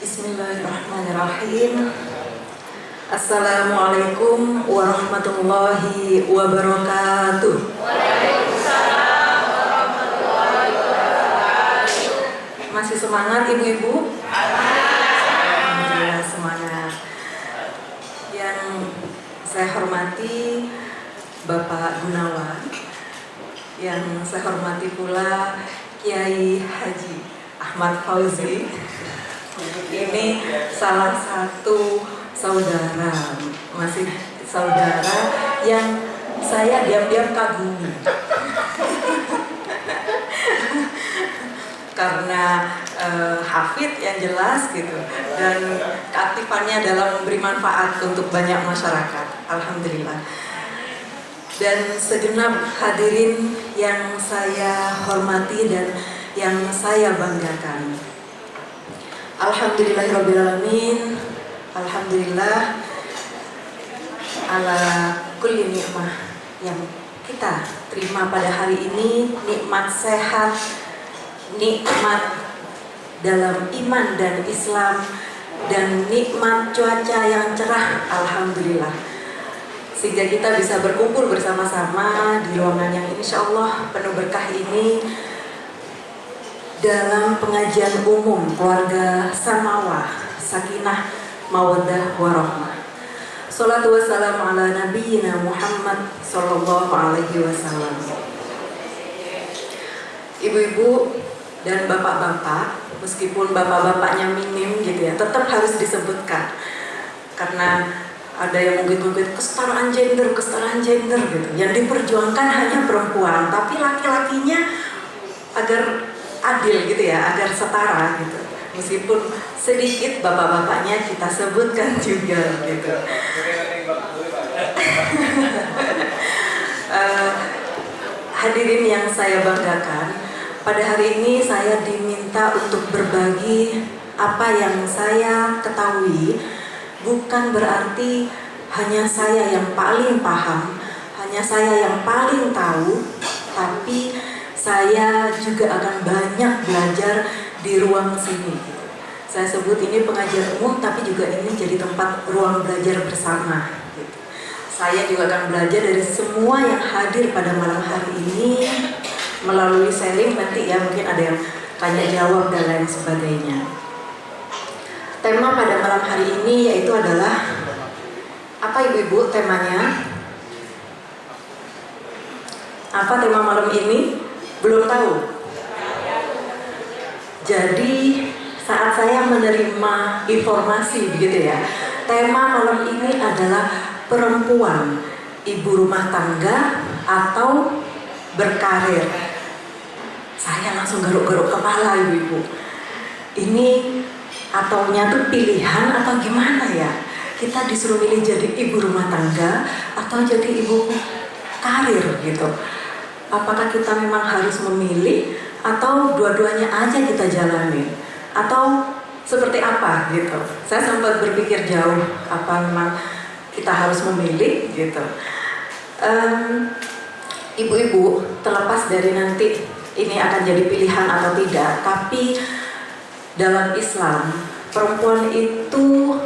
Bismillahirrahmanirrahim. Assalamualaikum warahmatullahi wabarakatuh. Waalaikumsalam warahmatullahi wabarakatuh. Masih semangat ibu-ibu? Alhamdulillah semangat. Yang saya hormati Bapak Gunawan, yang saya hormati pula Kiai Haji Ahmad Fauzi. Ini salah satu saudara, masih saudara yang saya diam-diam kagumi. Karena hafid yang jelas gitu, dan keaktifannya dalam memberi manfaat untuk banyak masyarakat. Alhamdulillah. Dan segenap hadirin yang saya hormati dan yang saya banggakan. Alhamdulillahirrabbilalamin. Alhamdulillah ala kulli nikmah yang kita terima pada hari ini, nikmat sehat, nikmat dalam iman dan Islam, dan nikmat cuaca yang cerah. Alhamdulillah, sehingga kita bisa berkumpul bersama-sama di ruangan yang insya Allah penuh berkah ini dalam pengajian umum keluarga Samawah Sakinah Mawaddah Warahmah. Salatu wassalamu ala nabiyyina Muhammad sallallahu alaihi wasallam. Ibu-ibu dan bapak-bapak, meskipun bapak-bapaknya minim gitu ya, tetap harus disebutkan. Karena ada yang mungkin kesetaraan gender gitu. Yang diperjuangkan hanya perempuan, tapi laki-lakinya agar adil gitu ya, agar setara gitu. Meskipun sedikit bapak-bapaknya kita sebutkan juga gitu. Hadirin yang saya banggakan, pada hari ini saya diminta untuk berbagi apa yang saya ketahui. Bukan berarti hanya saya yang paling paham, hanya saya yang paling tahu, tapi saya juga akan banyak belajar di ruang sini. Saya sebut ini pengajian umum, tapi juga ini jadi tempat ruang belajar bersama. Saya juga akan belajar dari semua yang hadir pada malam hari ini melalui sharing nanti ya, mungkin ada yang tanya jawab dan lain sebagainya. Tema pada malam hari ini yaitu adalah apa ibu-ibu temanya? Apa tema malam ini? Belum tahu. Jadi saat saya menerima informasi begitu ya, tema malam ini adalah perempuan, ibu rumah tangga atau berkarir. Saya langsung garuk-garuk kepala ibu-ibu. Ini ataunya tuh pilihan atau gimana ya? Kita disuruh milih jadi ibu rumah tangga atau jadi ibu karir gitu. Apakah kita memang harus memilih atau dua-duanya aja kita jalani? Atau seperti apa gitu? Saya sempat berpikir jauh, apa memang kita harus memilih gitu. Ibu-ibu, terlepas dari nanti ini akan jadi pilihan atau tidak, tapi dalam Islam perempuan itu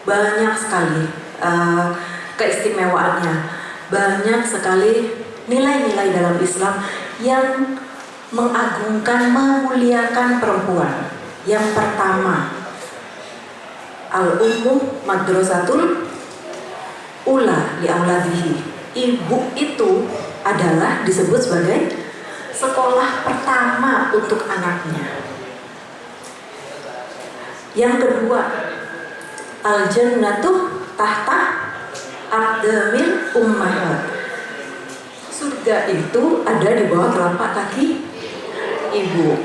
banyak sekali keistimewaannya, banyak sekali nilai-nilai dalam Islam yang mengagungkan, memuliakan perempuan. Yang pertama, al-ummu madrasatul ula li auladihi. Ibu itu adalah disebut sebagai sekolah pertama untuk anaknya. Yang kedua, al-jannatu tahta aqdamil ummahat. Surga itu ada di bawah telapak kaki ibu.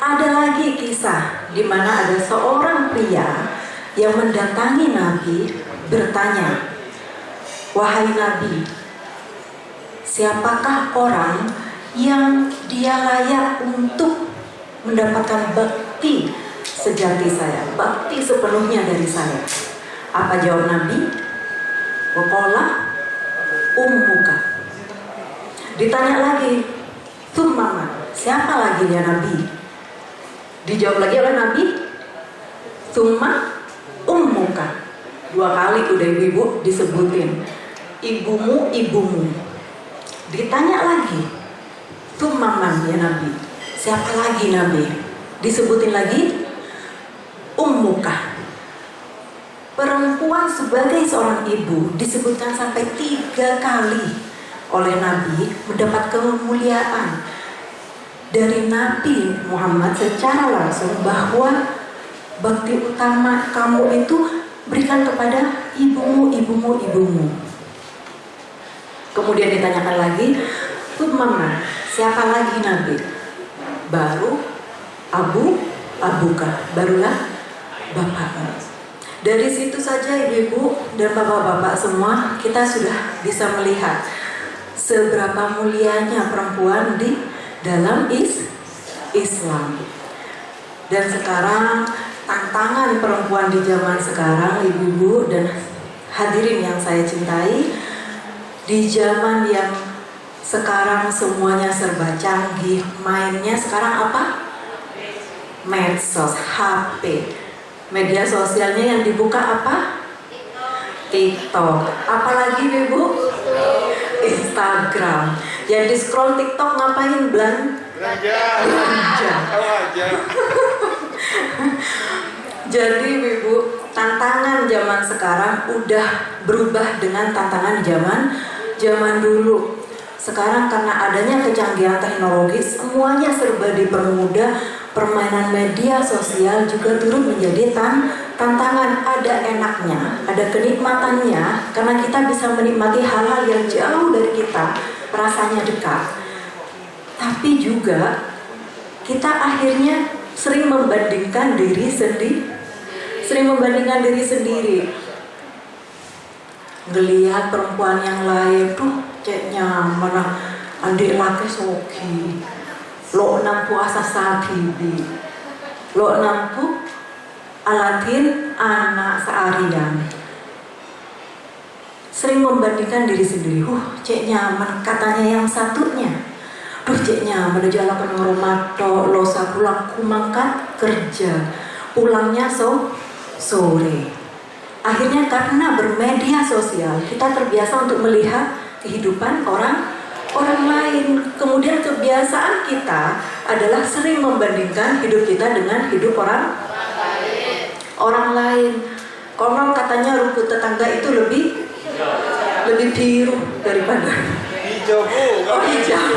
Ada lagi kisah di mana ada seorang pria yang mendatangi Nabi bertanya, "Wahai Nabi, siapakah orang yang dia layak untuk mendapatkan bakti sejati saya, bakti sepenuhnya dari saya?" Apa jawab Nabi? Waqala ummuka. Ditanya lagi, "Tsumma, siapa lagi ya Nabi?" Dijawab lagi oleh Nabi, Tsumma ummuka. 2 kali udah ibu-ibu disebutin. Ibumu, ibumu. Ditanya lagi, tsumma man ya Nabi? Siapa lagi Nabi? Disebutin lagi, ummuka. Perempuan sebagai seorang ibu disebutkan sampai 3 kali oleh Nabi, mendapat kemuliaan dari Nabi Muhammad secara langsung bahwa bakti utama kamu itu berikan kepada ibumu, ibumu, ibumu. Kemudian ditanyakan lagi, tsumma siapa lagi Nabi? Baru abuka, barulah bapakmu. Dari situ saja ibu-ibu dan bapak-bapak semua, kita sudah bisa melihat seberapa mulianya perempuan di dalam Islam. Dan sekarang tantangan perempuan di zaman sekarang, ibu-ibu dan hadirin yang saya cintai, di zaman yang sekarang semuanya serba canggih, mainnya sekarang apa? Medsos, HP. Media sosialnya yang dibuka apa? TikTok. Apalagi ibu? Instagram. Yang di scroll TikTok ngapain? Belanja. Jadi ibu, tantangan zaman sekarang udah berubah dengan tantangan zaman dulu. Sekarang karena adanya kecanggihan teknologi, semuanya serba dipermudah. Permainan media sosial juga turut menjadi tantangan. Ada enaknya, ada kenikmatannya, karena kita bisa menikmati hal-hal yang jauh dari kita, rasanya dekat. Tapi juga kita akhirnya sering membandingkan diri sendiri. Ngelihat perempuan yang lain, tuh cek nyaman, andik laki soki. Lo nampu asa sakibi, lo nampu alatin anak searian. Sering membandingkan diri sendiri. Cek nyaman, katanya yang satunya. Cek nyaman, jalan penoromato, lo sakulang kumangkat kerja, pulangnya sore. Akhirnya karena bermedia sosial, kita terbiasa untuk melihat kehidupan orang lain. Kemudian kebiasaan kita adalah sering membandingkan hidup kita dengan hidup orang lain. Konon katanya rumput tetangga itu lebih biru daripada hijau, Bu. hijau.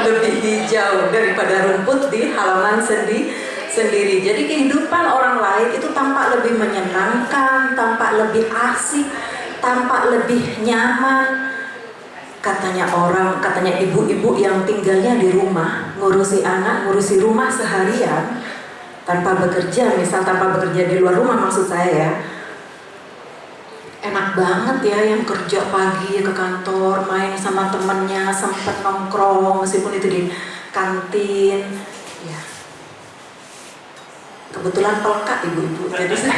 Lebih hijau daripada rumput di halaman sendiri. Jadi kehidupan orang lain itu tampak lebih menyenangkan, tampak lebih asik, tampak lebih nyaman. Katanya ibu-ibu yang tinggalnya di rumah, ngurusi anak, ngurusi rumah seharian tanpa bekerja, tanpa bekerja di luar rumah maksud saya ya. Enak banget ya yang kerja pagi ke kantor, main sama temennya, sempat nongkrong meskipun itu di kantin. Ya. Kebetulan pelekat ibu-ibu, jadi saya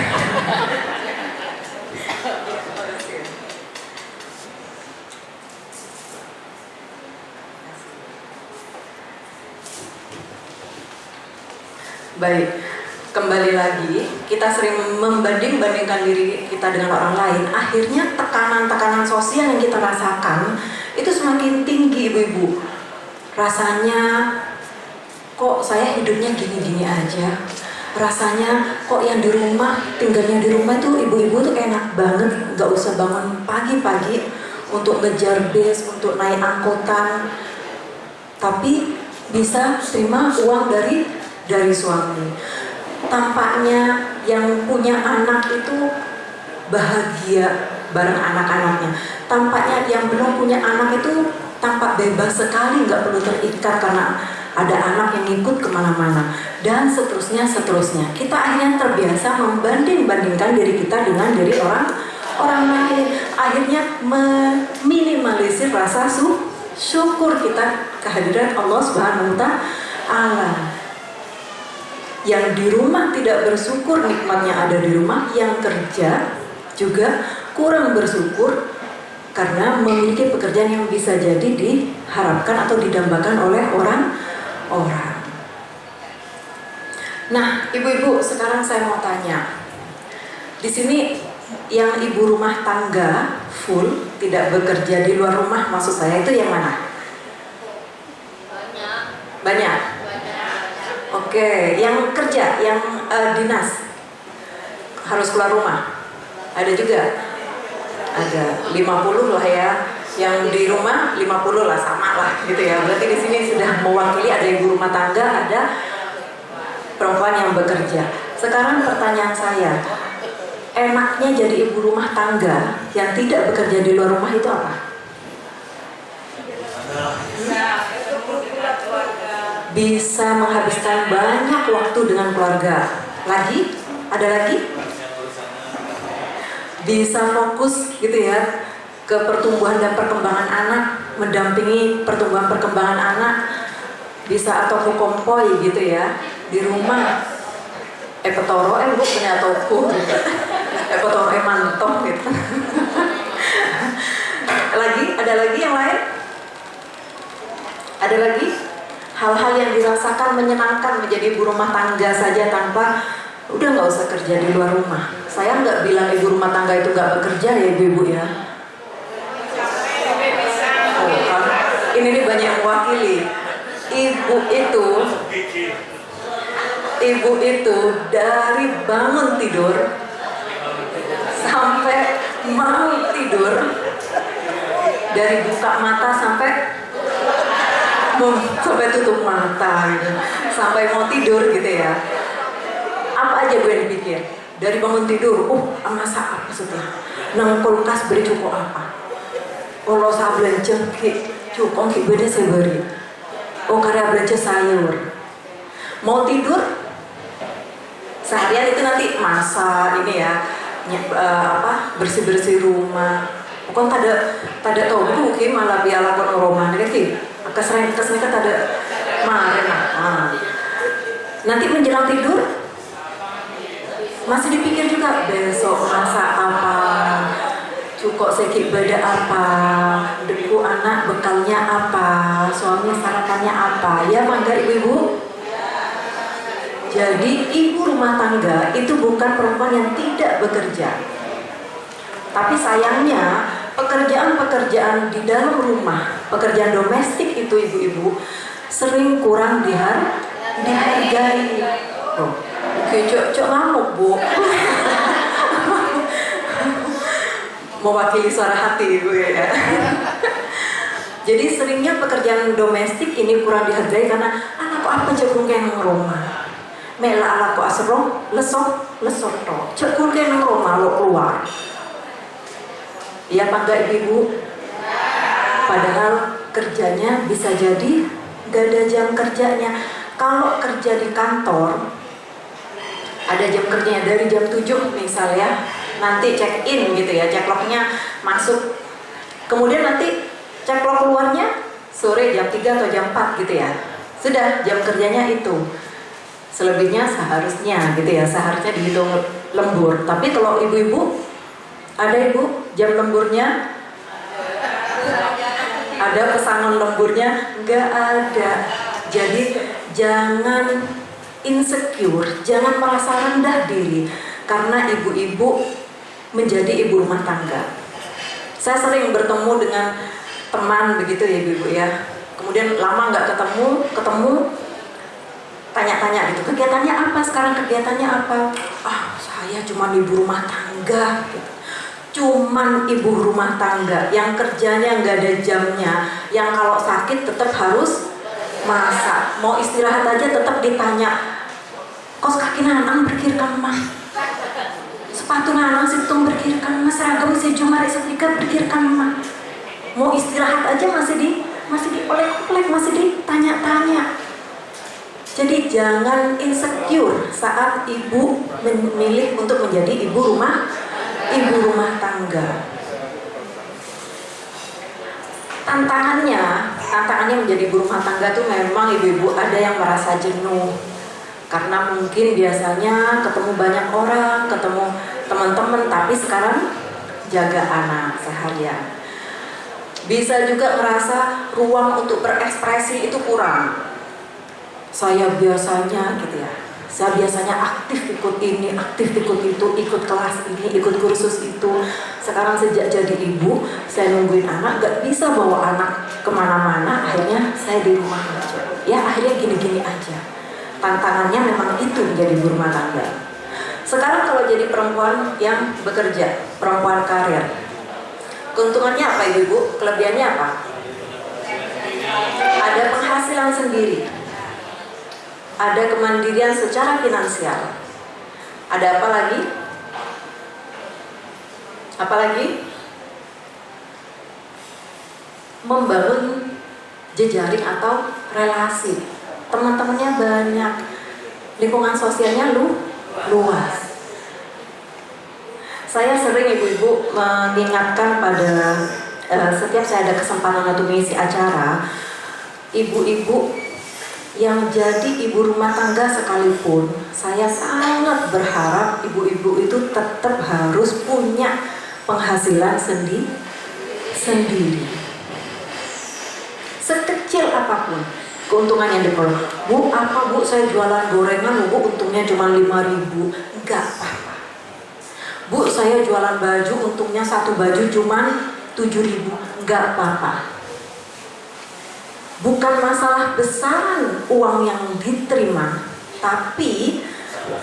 baik, kembali lagi, kita sering membanding-bandingkan diri kita dengan orang lain. Akhirnya tekanan-tekanan sosial yang kita rasakan itu semakin tinggi ibu-ibu. Rasanya kok saya hidupnya gini-gini aja. Rasanya kok yang di rumah, tinggalnya di rumah itu ibu-ibu tuh enak banget, gak usah bangun pagi-pagi untuk ngejar bis, untuk naik angkutan, tapi bisa terima uang dari suami. Tampaknya yang punya anak itu bahagia bareng anak-anaknya. Tampaknya yang belum punya anak itu tampak bebas sekali, nggak perlu terikat karena ada anak yang ikut kemana-mana, dan seterusnya. Kita akhirnya terbiasa membanding-bandingkan diri kita dengan diri orang lain. Akhirnya meminimalisir rasa syukur kita kehadiran Allah Subhanahu wa Ta'ala. Yang di rumah tidak bersyukur nikmatnya ada di rumah, yang kerja juga kurang bersyukur karena memiliki pekerjaan yang bisa jadi diharapkan atau didambakan oleh orang. Nah, ibu-ibu, sekarang saya mau tanya. Di sini yang ibu rumah tangga full, tidak bekerja di luar rumah, maksud saya itu yang mana? Banyak. Banyak. Oke, yang kerja, yang dinas harus keluar rumah. Ada juga? Ada 50 lah ya. Yang di rumah 50 lah, sama lah gitu ya. Berarti di sini sudah mewakili ada ibu rumah tangga, ada perempuan yang bekerja. Sekarang pertanyaan saya, enaknya jadi ibu rumah tangga yang tidak bekerja di luar rumah itu apa? Bisa menghabiskan banyak waktu dengan keluarga. Lagi? Ada lagi? Bisa fokus gitu ya ke pertumbuhan dan perkembangan anak, mendampingi pertumbuhan perkembangan anak. Bisa atau kukompoi gitu ya di rumah. Petoro bu punya toko gitu. Petoro mantap gitu. Lagi? Ada lagi yang lain? Ada lagi? Hal-hal yang dirasakan menyenangkan menjadi ibu rumah tangga saja tanpa udah nggak usah kerja di luar rumah. Saya nggak bilang ibu rumah tangga itu nggak bekerja ya ibu-ibu ya. Oh, kan? Ini nih banyak yang mewakili. Ibu itu dari bangun tidur sampai mau tidur, dari buka mata sampai tutup mata gitu, sampai mau tidur gitu ya. Apa aja gue yang dipikir dari bangun tidur, masak apa sudah, nang kulkas beri cukup apa, kalau saya belanja cukup beda saya beri, karya belanja sayur, mau tidur seharian itu nanti masak ini ya, bersih rumah, bukan tada tahu mungkin malah biala pun roman gitu, kesering tada marah. Nanti menjelang tidur masih dipikir juga besok masak apa, cukup sedikit beda apa, deku anak bekalnya apa, suami sarapannya apa, ya bangga ibu-ibu. Jadi ibu rumah tangga itu bukan perempuan yang tidak bekerja, tapi sayangnya pekerjaan-pekerjaan di dalam rumah, pekerjaan domestik itu ibu-ibu sering kurang dihargai. Oke, cok ngamuk bu. Mewakili suara hati ibu ya. Jadi seringnya pekerjaan domestik ini kurang dihargai karena anakku apa jagung kena rumah. Mela anakku asrong lesok to. Jagung kena rumah lo keluar. Iya apa enggak ibu? Padahal kerjanya bisa jadi gak ada jam kerjanya. Kalau kerja di kantor ada jam kerjanya dari jam 7 misalnya, nanti check in gitu ya, check lognya masuk, kemudian nanti check log keluarnya sore jam 3 atau jam 4 gitu ya, sudah jam kerjanya itu. Selebihnya seharusnya gitu ya, seharusnya dihitung lembur. Tapi kalau ibu-ibu, ada ibu jam lemburnya? Ada pesangon lemburnya? Nggak ada. Jadi jangan insecure, jangan merasa rendah diri karena ibu-ibu menjadi ibu rumah tangga. Saya sering bertemu dengan teman begitu ya ibu-ibu ya. Kemudian lama nggak ketemu, tanya-tanya gitu, kegiatannya apa sekarang, kegiatannya apa? Saya cuma ibu rumah tangga gitu. Cuman ibu rumah tangga yang kerjanya nggak ada jamnya, yang kalau sakit tetap harus masak, mau istirahat aja tetap ditanya, kos kaki nanang berkirkan mah, sepatu nanang situng berkirkan mah, seragam si jumari setrika berkirkan mah, mau istirahat aja masih diolek-olek, masih ditanya-tanya. Jadi jangan insecure saat ibu memilih untuk menjadi ibu rumah tangga. Tantangannya menjadi ibu rumah tangga tuh memang ibu-ibu ada yang merasa jenuh karena mungkin biasanya ketemu banyak orang, ketemu teman-teman, tapi sekarang jaga anak seharian. Bisa juga merasa ruang untuk berekspresi itu kurang. Saya biasanya gitu ya, Saya biasanya aktif ikut ini, aktif ikut itu, ikut kelas ini, ikut kursus itu. Sekarang sejak jadi ibu, saya nungguin anak, gak bisa bawa anak kemana-mana. Akhirnya saya di rumah aja. Ya akhirnya gini-gini aja. Tantangannya memang itu menjadi ibu rumah tangga. Sekarang kalau jadi perempuan yang bekerja, perempuan karir, keuntungannya apa ibu-ibu? Kelebihannya apa? Ada penghasilan sendiri, ada kemandirian secara finansial. Ada apa lagi? Apa lagi? Membangun jejaring atau relasi. Teman-temannya banyak, lingkungan sosialnya luas. Saya sering ibu-ibu mengingatkan pada setiap saya ada kesempatan untuk mengisi acara, ibu-ibu yang jadi ibu rumah tangga sekalipun, saya sangat berharap ibu-ibu itu tetap harus punya penghasilan sendiri. Sekecil apapun keuntungan yang diperoleh. Bu, apa bu, saya jualan gorengan, bu untungnya cuma 5.000. Enggak apa-apa. Bu, saya jualan baju, untungnya satu baju cuma 7.000. Enggak apa-apa. Bukan masalah besaran uang yang diterima, tapi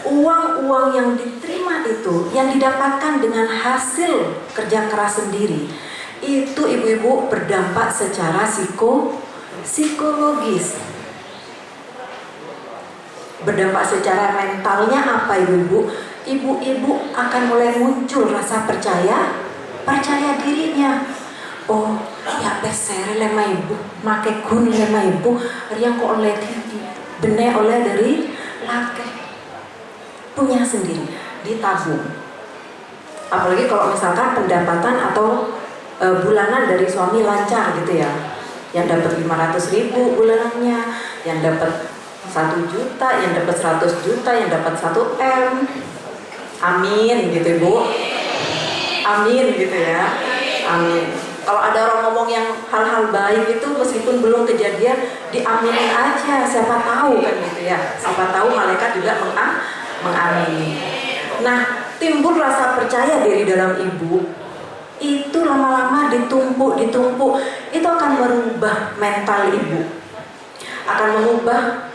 uang-uang yang diterima itu yang didapatkan dengan hasil kerja keras sendiri, itu ibu-ibu berdampak secara psikologis. Berdampak secara mentalnya apa ibu-ibu? Ibu-ibu akan mulai muncul rasa percaya dirinya. Oh, ya besere lema ibu, make gun lema ibu, riang kok oleh benih oleh dari laki punya sendiri, ditabung. Apalagi kalau misalkan pendapatan atau bulanan dari suami lancar gitu ya, yang dapat 500.000 bulanannya, yang dapat 1 juta, yang dapat 100 juta, yang dapat 1 M. Amin gitu ibu. Amin gitu ya. Amin. Kalau ada orang ngomong yang hal-hal baik itu meskipun belum kejadian, diaminin aja, siapa tahu kan gitu ya. Siapa tahu malaikat juga mengamini. Nah, timbul rasa percaya diri dalam ibu, itu lama-lama ditumpuk, itu akan merubah mental ibu, akan mengubah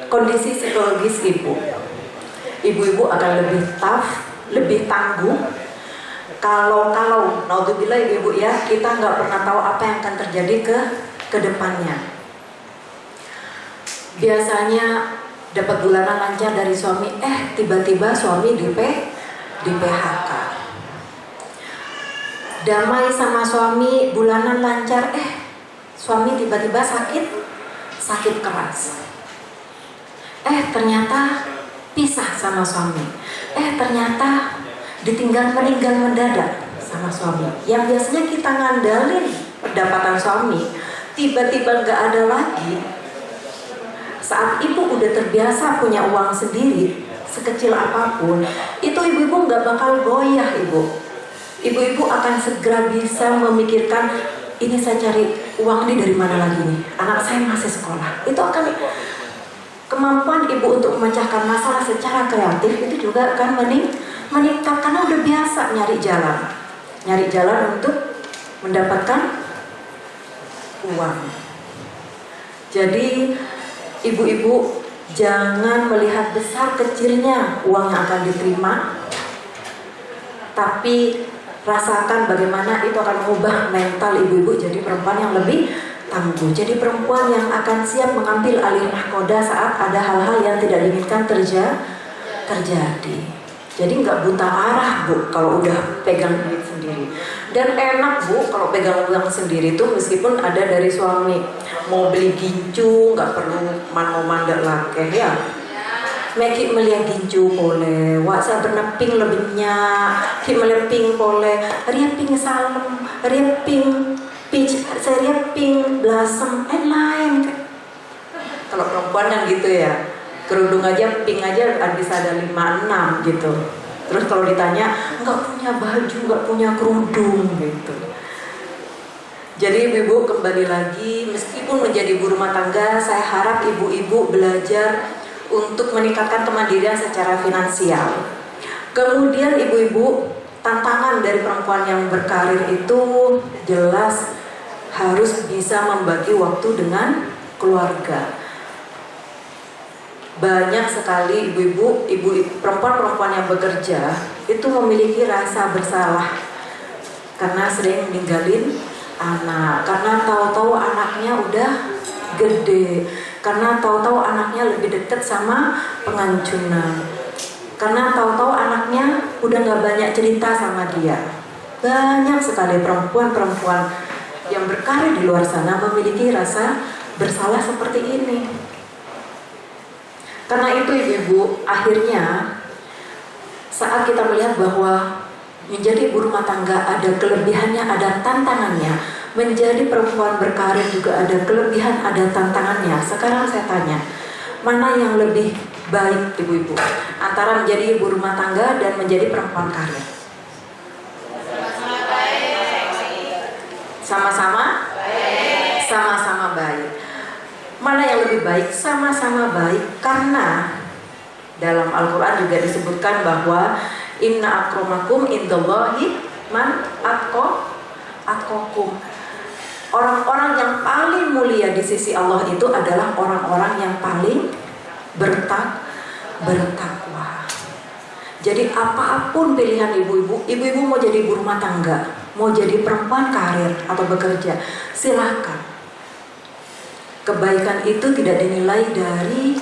kondisi psikologis ibu. Ibu-ibu akan lebih tough, lebih tangguh. Kalau naudzubillah ibu ya, kita nggak pernah tahu apa yang akan terjadi ke depannya. Biasanya dapat bulanan lancar dari suami, tiba-tiba suami di PHK. Damai sama suami, bulanan lancar, suami tiba-tiba sakit keras. Ternyata pisah sama suami. Ternyata ditinggal meninggal mendadak sama suami. Yang biasanya kita ngandalin pendapatan suami, tiba-tiba nggak ada lagi. Saat ibu udah terbiasa punya uang sendiri, sekecil apapun, itu ibu-ibu nggak bakal goyah ibu. Ibu-ibu akan segera bisa memikirkan, ini saya cari uang ini dari mana lagi nih? Anak saya masih sekolah. Itu akan kemampuan ibu untuk memecahkan masalah secara kreatif itu juga akan meningkat karena udah biasa nyari jalan untuk mendapatkan uang. Jadi ibu-ibu jangan melihat besar kecilnya uang yang akan diterima, tapi rasakan bagaimana itu akan mengubah mental ibu-ibu jadi perempuan yang lebih tangguh, jadi perempuan yang akan siap mengambil alih mahkoda saat ada hal-hal yang tidak diinginkan terjadi. Jadi nggak buta arah bu kalau udah pegang duit sendiri. Dan enak bu kalau pegang uang sendiri tuh meskipun ada dari suami. Mau beli gincu nggak perlu mau mandek laki ya. Meki melihat gincu boleh, wak saya berneping lebihnya, ki meleping boleh, ria ping salem, ria ping peach, saya ping blasem, lain. Kalau perempuan kan gitu ya. Kerudung aja, pink aja bisa ada 5-6 gitu. Terus kalau ditanya, nggak punya baju, nggak punya kerudung gitu. Jadi ibu-ibu kembali lagi, meskipun menjadi ibu rumah tangga, saya harap ibu-ibu belajar untuk meningkatkan kemandirian secara finansial. Kemudian ibu-ibu, tantangan dari perempuan yang berkarir itu jelas harus bisa membagi waktu dengan keluarga. Banyak sekali ibu-ibu perempuan-perempuan yang bekerja itu memiliki rasa bersalah karena sering ninggalin anak, karena tahu-tahu anaknya udah gede, karena tahu-tahu anaknya lebih dekat sama pengancunan, karena tahu-tahu anaknya udah gak banyak cerita sama dia. Banyak sekali perempuan-perempuan yang berkarir di luar sana memiliki rasa bersalah seperti ini. Karena itu ibu-ibu, akhirnya saat kita melihat bahwa menjadi ibu rumah tangga ada kelebihannya, ada tantangannya, menjadi perempuan berkarir juga ada kelebihan, ada tantangannya. Sekarang saya tanya, mana yang lebih baik ibu-ibu antara menjadi ibu rumah tangga dan menjadi perempuan karir? Sama-sama? Sama-sama baik. Mana yang lebih baik? Sama-sama baik, karena dalam Al-Quran juga disebutkan bahwa inna akramakum indallahi man atqakum. Orang-orang yang paling mulia di sisi Allah itu adalah orang-orang yang paling bertakwa. Jadi apapun pilihan ibu-ibu mau jadi ibu rumah tangga, mau jadi perempuan karir atau bekerja, silakan. Kebaikan itu tidak dinilai dari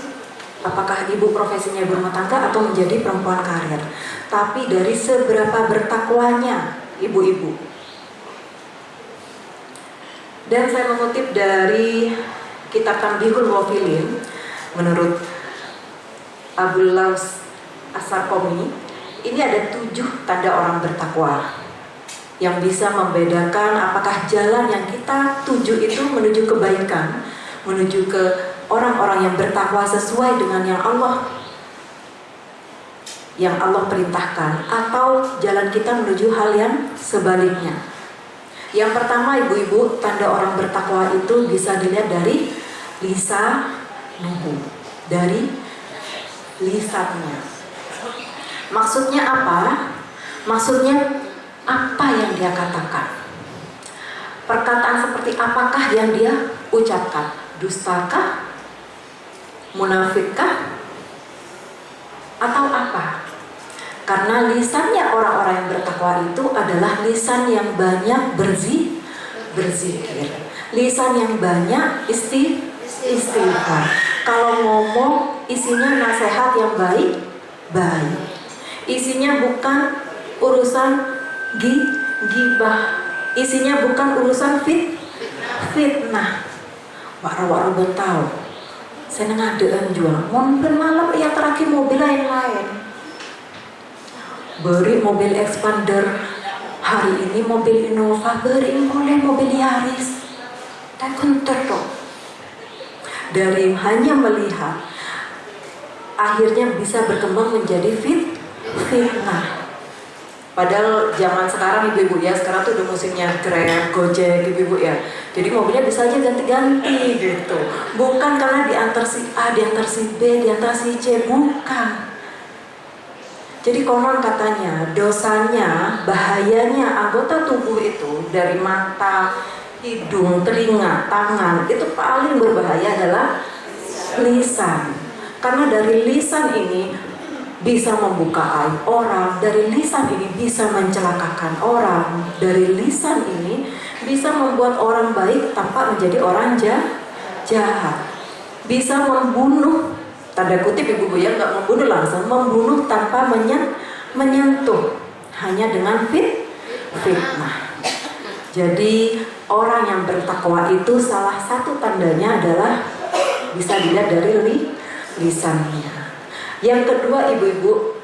apakah ibu profesinya ibu rumah tangga atau menjadi perempuan karir, tapi dari seberapa bertakwanya ibu-ibu. Dan saya mengutip dari kitab Tanbihul Ghafilin menurut Abu Laus As-Sarqami, ini ada 7 tanda orang bertakwa yang bisa membedakan apakah jalan yang kita tuju itu menuju kebaikan, menuju ke orang-orang yang bertakwa sesuai dengan yang Allah perintahkan, atau jalan kita menuju hal yang sebaliknya. Yang pertama ibu-ibu, tanda orang bertakwa itu bisa dilihat dari lisanuhu, dari lisannya. Maksudnya apa? Maksudnya apa yang dia katakan? Perkataan seperti apakah yang dia ucapkan? Dustakah? Munafikkah? Atau apa? Karena lisannya orang-orang yang bertakwa itu adalah lisan yang banyak berzikir, lisan yang banyak istighfar. Kalau ngomong isinya nasihat yang baik, isinya bukan urusan gibah, isinya bukan urusan fitnah. Waro-waro tahu. Saya ngadean jual. Mobil malam ya terakhir mobil lain-lain. Beri mobil Expander. Hari ini mobil Innova, beri boleh mobil Yaris. Dan kunter dong. Dari hanya melihat, akhirnya bisa berkembang menjadi fitnah. Padahal zaman sekarang ibu-ibu ya, sekarang tuh udah musimnya Grab, Gojek ibu-ibu ya. Jadi mobilnya bisa aja ganti-ganti gitu. Bukan karena diantar si A, diantar si B, diantar si C, bukan. Jadi konon katanya dosanya, bahayanya anggota tubuh itu dari mata, hidung, telinga, tangan, itu paling berbahaya adalah lisan. Karena dari lisan ini bisa membuka aib orang, dari lisan ini bisa mencelakakan orang, dari lisan ini bisa membuat orang baik tanpa menjadi orang jahat, bisa membunuh, tanda kutip ibu-ibu ya, nggak membunuh langsung, membunuh tanpa menyentuh, hanya dengan fitnah. Jadi orang yang bertakwa itu salah satu tandanya adalah bisa dilihat dari lisannya. Yang kedua ibu-ibu,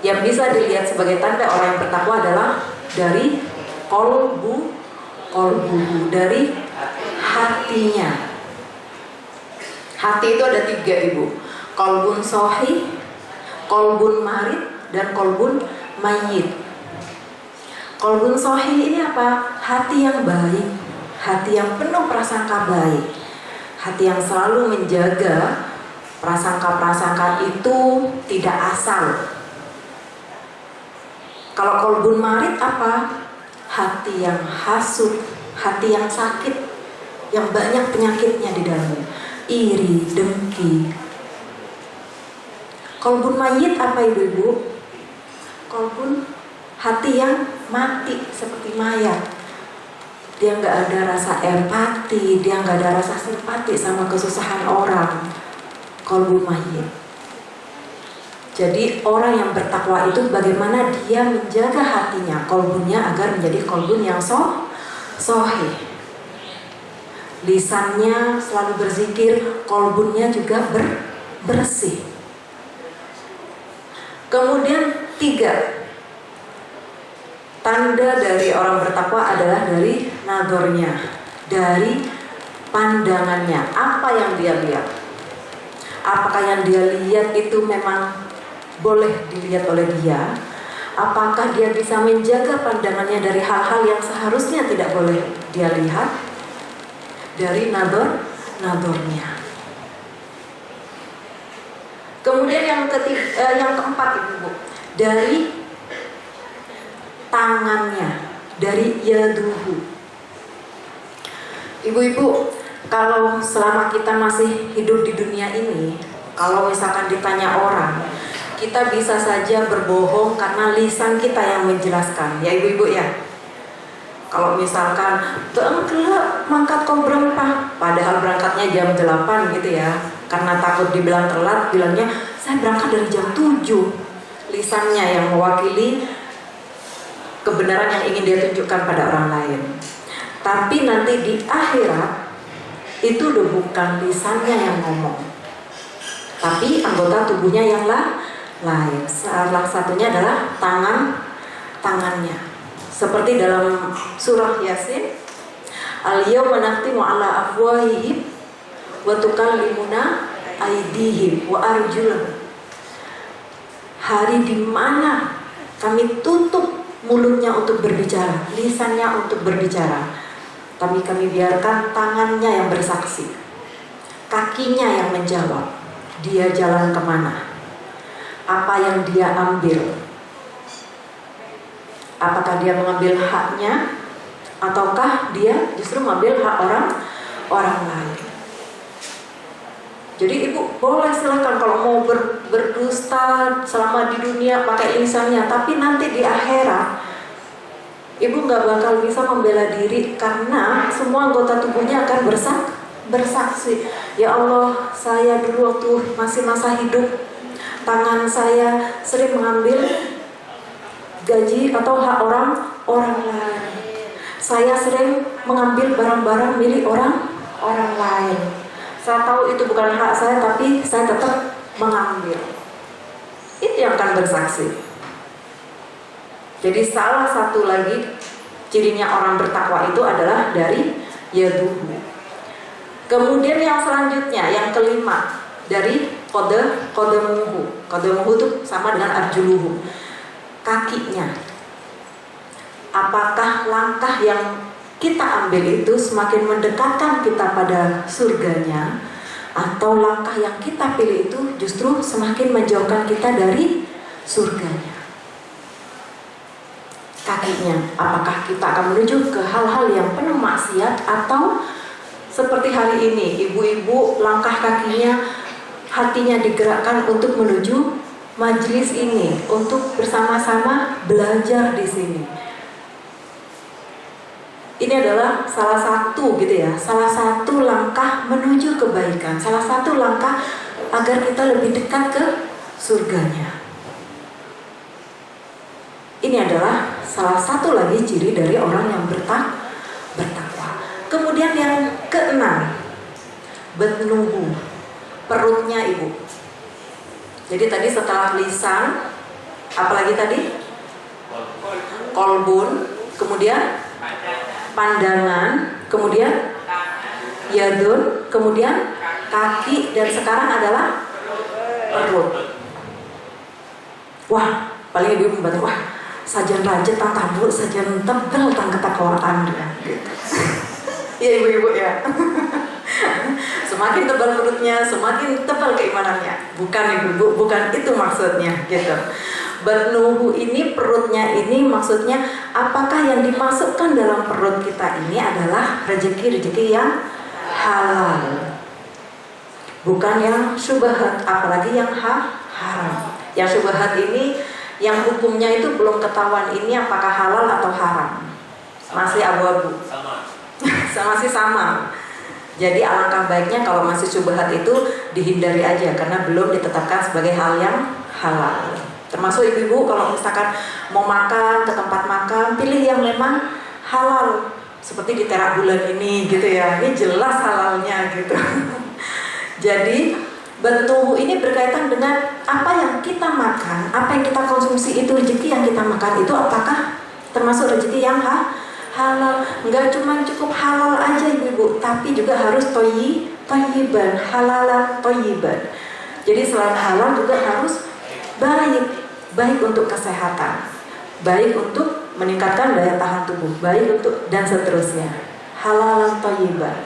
yang bisa dilihat sebagai tanda orang yang bertakwa adalah dari kolbu, dari hatinya. Hati itu ada 3 ibu, kolbun sohi, kolbun marid, dan kolbun mayit. Kolbun sohi ini apa? Hati yang baik, hati yang penuh prasangka baik, hati yang selalu menjaga Prasangka-prasangka itu tidak asal. Kalau kolbun marid apa? Hati yang hasut, hati yang sakit, yang banyak penyakitnya di dalamnya. Iri, dengki. Kolbun mayit apa ibu-ibu? Kolbun hati yang mati seperti mayat. Dia nggak ada rasa empati, dia nggak ada rasa simpati sama kesusahan orang. Kolbun mayit. Jadi orang yang bertakwa itu bagaimana dia menjaga hatinya, kolbunnya agar menjadi kolbun yang sohih. Lisannya selalu berzikir, kolbunnya juga bersih. Kemudian 3, tanda dari orang bertakwa adalah dari nadornya, dari pandangannya. Apa yang dia lihat? Apakah yang dia lihat itu memang boleh dilihat oleh dia? Apakah dia bisa menjaga pandangannya dari hal-hal yang seharusnya tidak boleh dia lihat? Dari nadornya. Kemudian yang keempat ibu, dari tangannya, dari yaduhu. Ibu-ibu, kalau selama kita masih hidup di dunia ini, kalau misalkan ditanya orang, kita bisa saja berbohong karena lisan kita yang menjelaskan, ya ibu-ibu ya. Kalau misalkan mangkat kau berapa, padahal berangkatnya jam 8 gitu ya, karena takut dibilang telat, bilangnya saya berangkat dari jam 7. Lisannya yang mewakili kebenaran yang ingin dia tunjukkan pada orang lain. Tapi nanti di akhirat itu udah bukan lisannya yang ngomong, tapi anggota tubuhnya yang lain. Salah satunya adalah tangannya. Seperti dalam surah Yasin, al-yawma nakhtimu ala afwahihim wa tukallimuna aydihim wa arjulahum. Hari di mana kami tutup mulutnya untuk berbicara, lisannya untuk berbicara, tapi kami biarkan tangannya yang bersaksi, kakinya yang menjawab. Dia jalan kemana? Apa yang dia ambil? Apakah dia mengambil haknya, ataukah dia justru mengambil hak orang lain? Jadi ibu boleh silakan kalau mau berdusta selama di dunia pakai lisannya, tapi nanti di akhirat ibu nggak bakal bisa membela diri karena semua anggota tubuhnya akan bersaksi. Ya Allah, saya dulu waktu masih masa hidup, tangan saya sering mengambil gaji atau hak orang lain. Saya sering mengambil barang-barang milik orang lain. Saya tahu itu bukan hak saya, tapi saya tetap mengambil. Itu yang akan bersaksi. Jadi salah satu lagi cirinya orang bertakwa itu adalah dari yaduhu. Kemudian yang selanjutnya, yang kelima, dari kodemuhu. Kodemuhu itu sama dengan arjuluhu, kakinya. Apakah langkah yang kita ambil itu semakin mendekatkan kita pada surganya, atau langkah yang kita pilih itu justru semakin menjauhkan kita dari surganya? Kakinya, apakah kita akan menuju ke hal-hal yang penuh maksiat, atau seperti hari ini ibu-ibu langkah kakinya, hatinya digerakkan untuk menuju majelis ini, untuk bersama-sama belajar di sini. Ini adalah salah satu gitu ya, salah satu langkah menuju kebaikan, salah satu langkah agar kita lebih dekat ke surganya. Ini adalah salah satu lagi ciri dari orang yang bertakwa. Kemudian yang keenam, batnuhu, perutnya ibu. Jadi tadi setelah lisan, apalagi tadi? Kolbun, kemudian pandangan, kemudian yadun, kemudian kaki, dan sekarang adalah perut. Wah, paling ibu membantu, wah, sajian raja tang tabu, sajian tebel tang ketakwaan gitu. Ya ibu-ibu ya. Semakin tebal perutnya, semakin tebal keimanannya. Bukan ibu, bukan itu maksudnya gitu. Batnuhu ini, perutnya ini maksudnya apakah yang dimasukkan dalam perut kita ini adalah rezeki-rezeki yang halal, bukan yang syubhat, apalagi yang haram. Yang syubhat ini yang hukumnya itu belum ketahuan ini apakah halal atau haram, masih abu-abu, masih sama. Jadi alangkah baiknya kalau masih syubhat itu dihindari aja karena belum ditetapkan sebagai hal yang halal. Termasuk ibu-ibu kalau misalkan mau makan ke tempat makan, pilih yang memang halal. Seperti di Terak Bulan ini gitu ya, ini jelas halalnya gitu. Jadi bentuk ini berkaitan dengan apa yang kita makan, apa yang kita konsumsi itu, rezeki yang kita makan itu apakah termasuk rezeki yang halal. Enggak cuma cukup halal aja ibu-ibu, tapi juga harus thayyiban, halalan thayyiban. Jadi selain halal juga harus baik untuk kesehatan, baik untuk meningkatkan daya tahan tubuh, baik untuk dan seterusnya. Halalan thayyiban.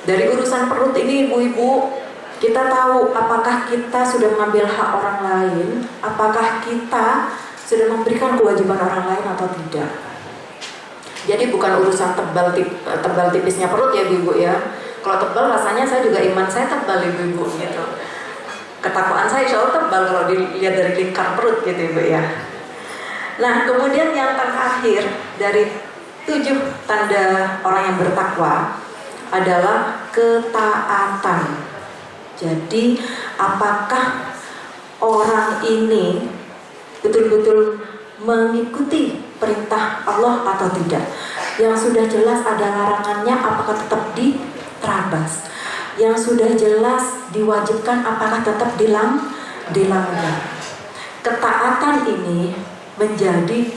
Dari urusan perut ini ibu-ibu, kita tahu apakah kita sudah mengambil hak orang lain, apakah kita sudah memberikan kewajiban orang lain atau tidak. Jadi bukan urusan tebal tipisnya perut ya ibu ya. Kalau tebal rasanya saya juga iman saya tebal ibu gitu. Ketakwaan saya insya Allah tebal kalau dilihat dari lingkar perut gitu ibu ya. Nah kemudian yang terakhir dari 7 tanda orang yang bertakwa adalah ketaatan. Jadi apakah orang ini betul-betul mengikuti perintah Allah atau tidak? Yang sudah jelas ada larangannya, apakah tetap diterabas? Yang sudah jelas diwajibkan, apakah tetap dilanggar? Ketaatan ini menjadi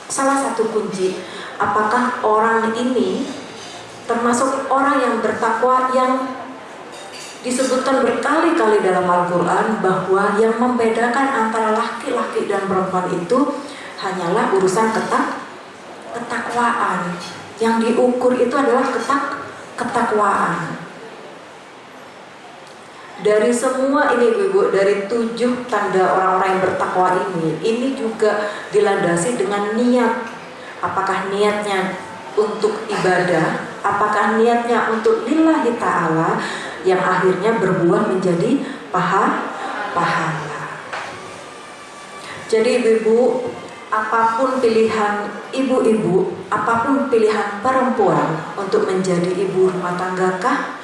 salah satu kunci. Apakah orang ini termasuk orang yang bertakwa, yang disebutkan berkali-kali dalam Al-Quran bahwa yang membedakan antara laki-laki dan perempuan itu hanyalah urusan ketakwaan. Yang diukur itu adalah ketakwaan. Dari semua ini ibu, dari 7 tanda orang-orang yang bertakwa ini juga dilandasi dengan niat. Apakah niatnya untuk ibadah, apakah niatnya untuk lillahi ta'ala, yang akhirnya berbuah menjadi pahala. Jadi ibu-ibu, apapun pilihan ibu-ibu, apapun pilihan perempuan untuk menjadi ibu rumah tangga kah,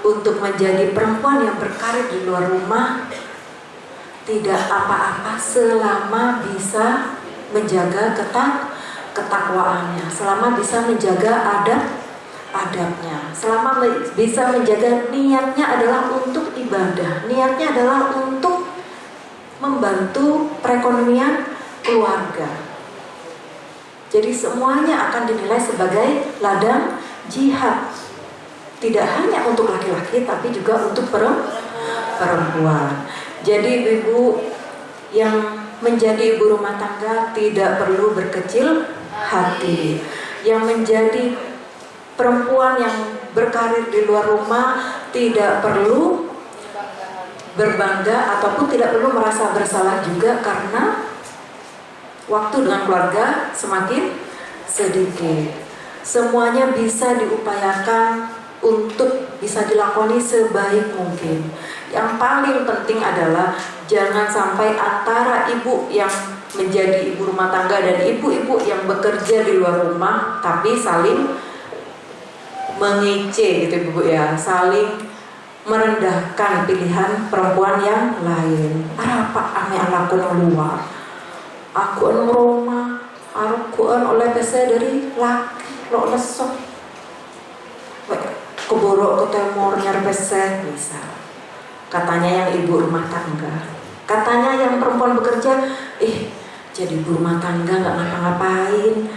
untuk menjadi perempuan yang berkarir di luar rumah, tidak apa-apa selama bisa menjaga ketakwaannya, selama bisa menjaga adabnya, selama bisa menjaga niatnya adalah untuk ibadah, niatnya adalah untuk membantu perekonomian keluarga. Jadi semuanya akan dinilai sebagai ladang jihad, tidak hanya untuk laki-laki tapi juga untuk perempuan. Jadi ibu yang menjadi ibu rumah tangga tidak perlu berkecil hati, yang menjadi perempuan yang berkarir di luar rumah tidak perlu berbangga ataupun tidak perlu merasa bersalah juga karena waktu dengan keluarga semakin sedikit. Semuanya bisa diupayakan untuk bisa dilakoni sebaik mungkin. Yang paling penting adalah jangan sampai antara ibu yang menjadi ibu rumah tangga dan ibu-ibu yang bekerja di luar rumah tapi saling mengece gitu ibu ya, saling merendahkan pilihan perempuan yang lain. Apa ame anakku nang luar, aku nang rumah, aku oleh pese dari laki lo lesok, keborok ke temor nyari pese bisa. Katanya yang ibu rumah tangga, katanya yang perempuan bekerja, jadi ibu rumah tangga nggak ngapa-ngapain,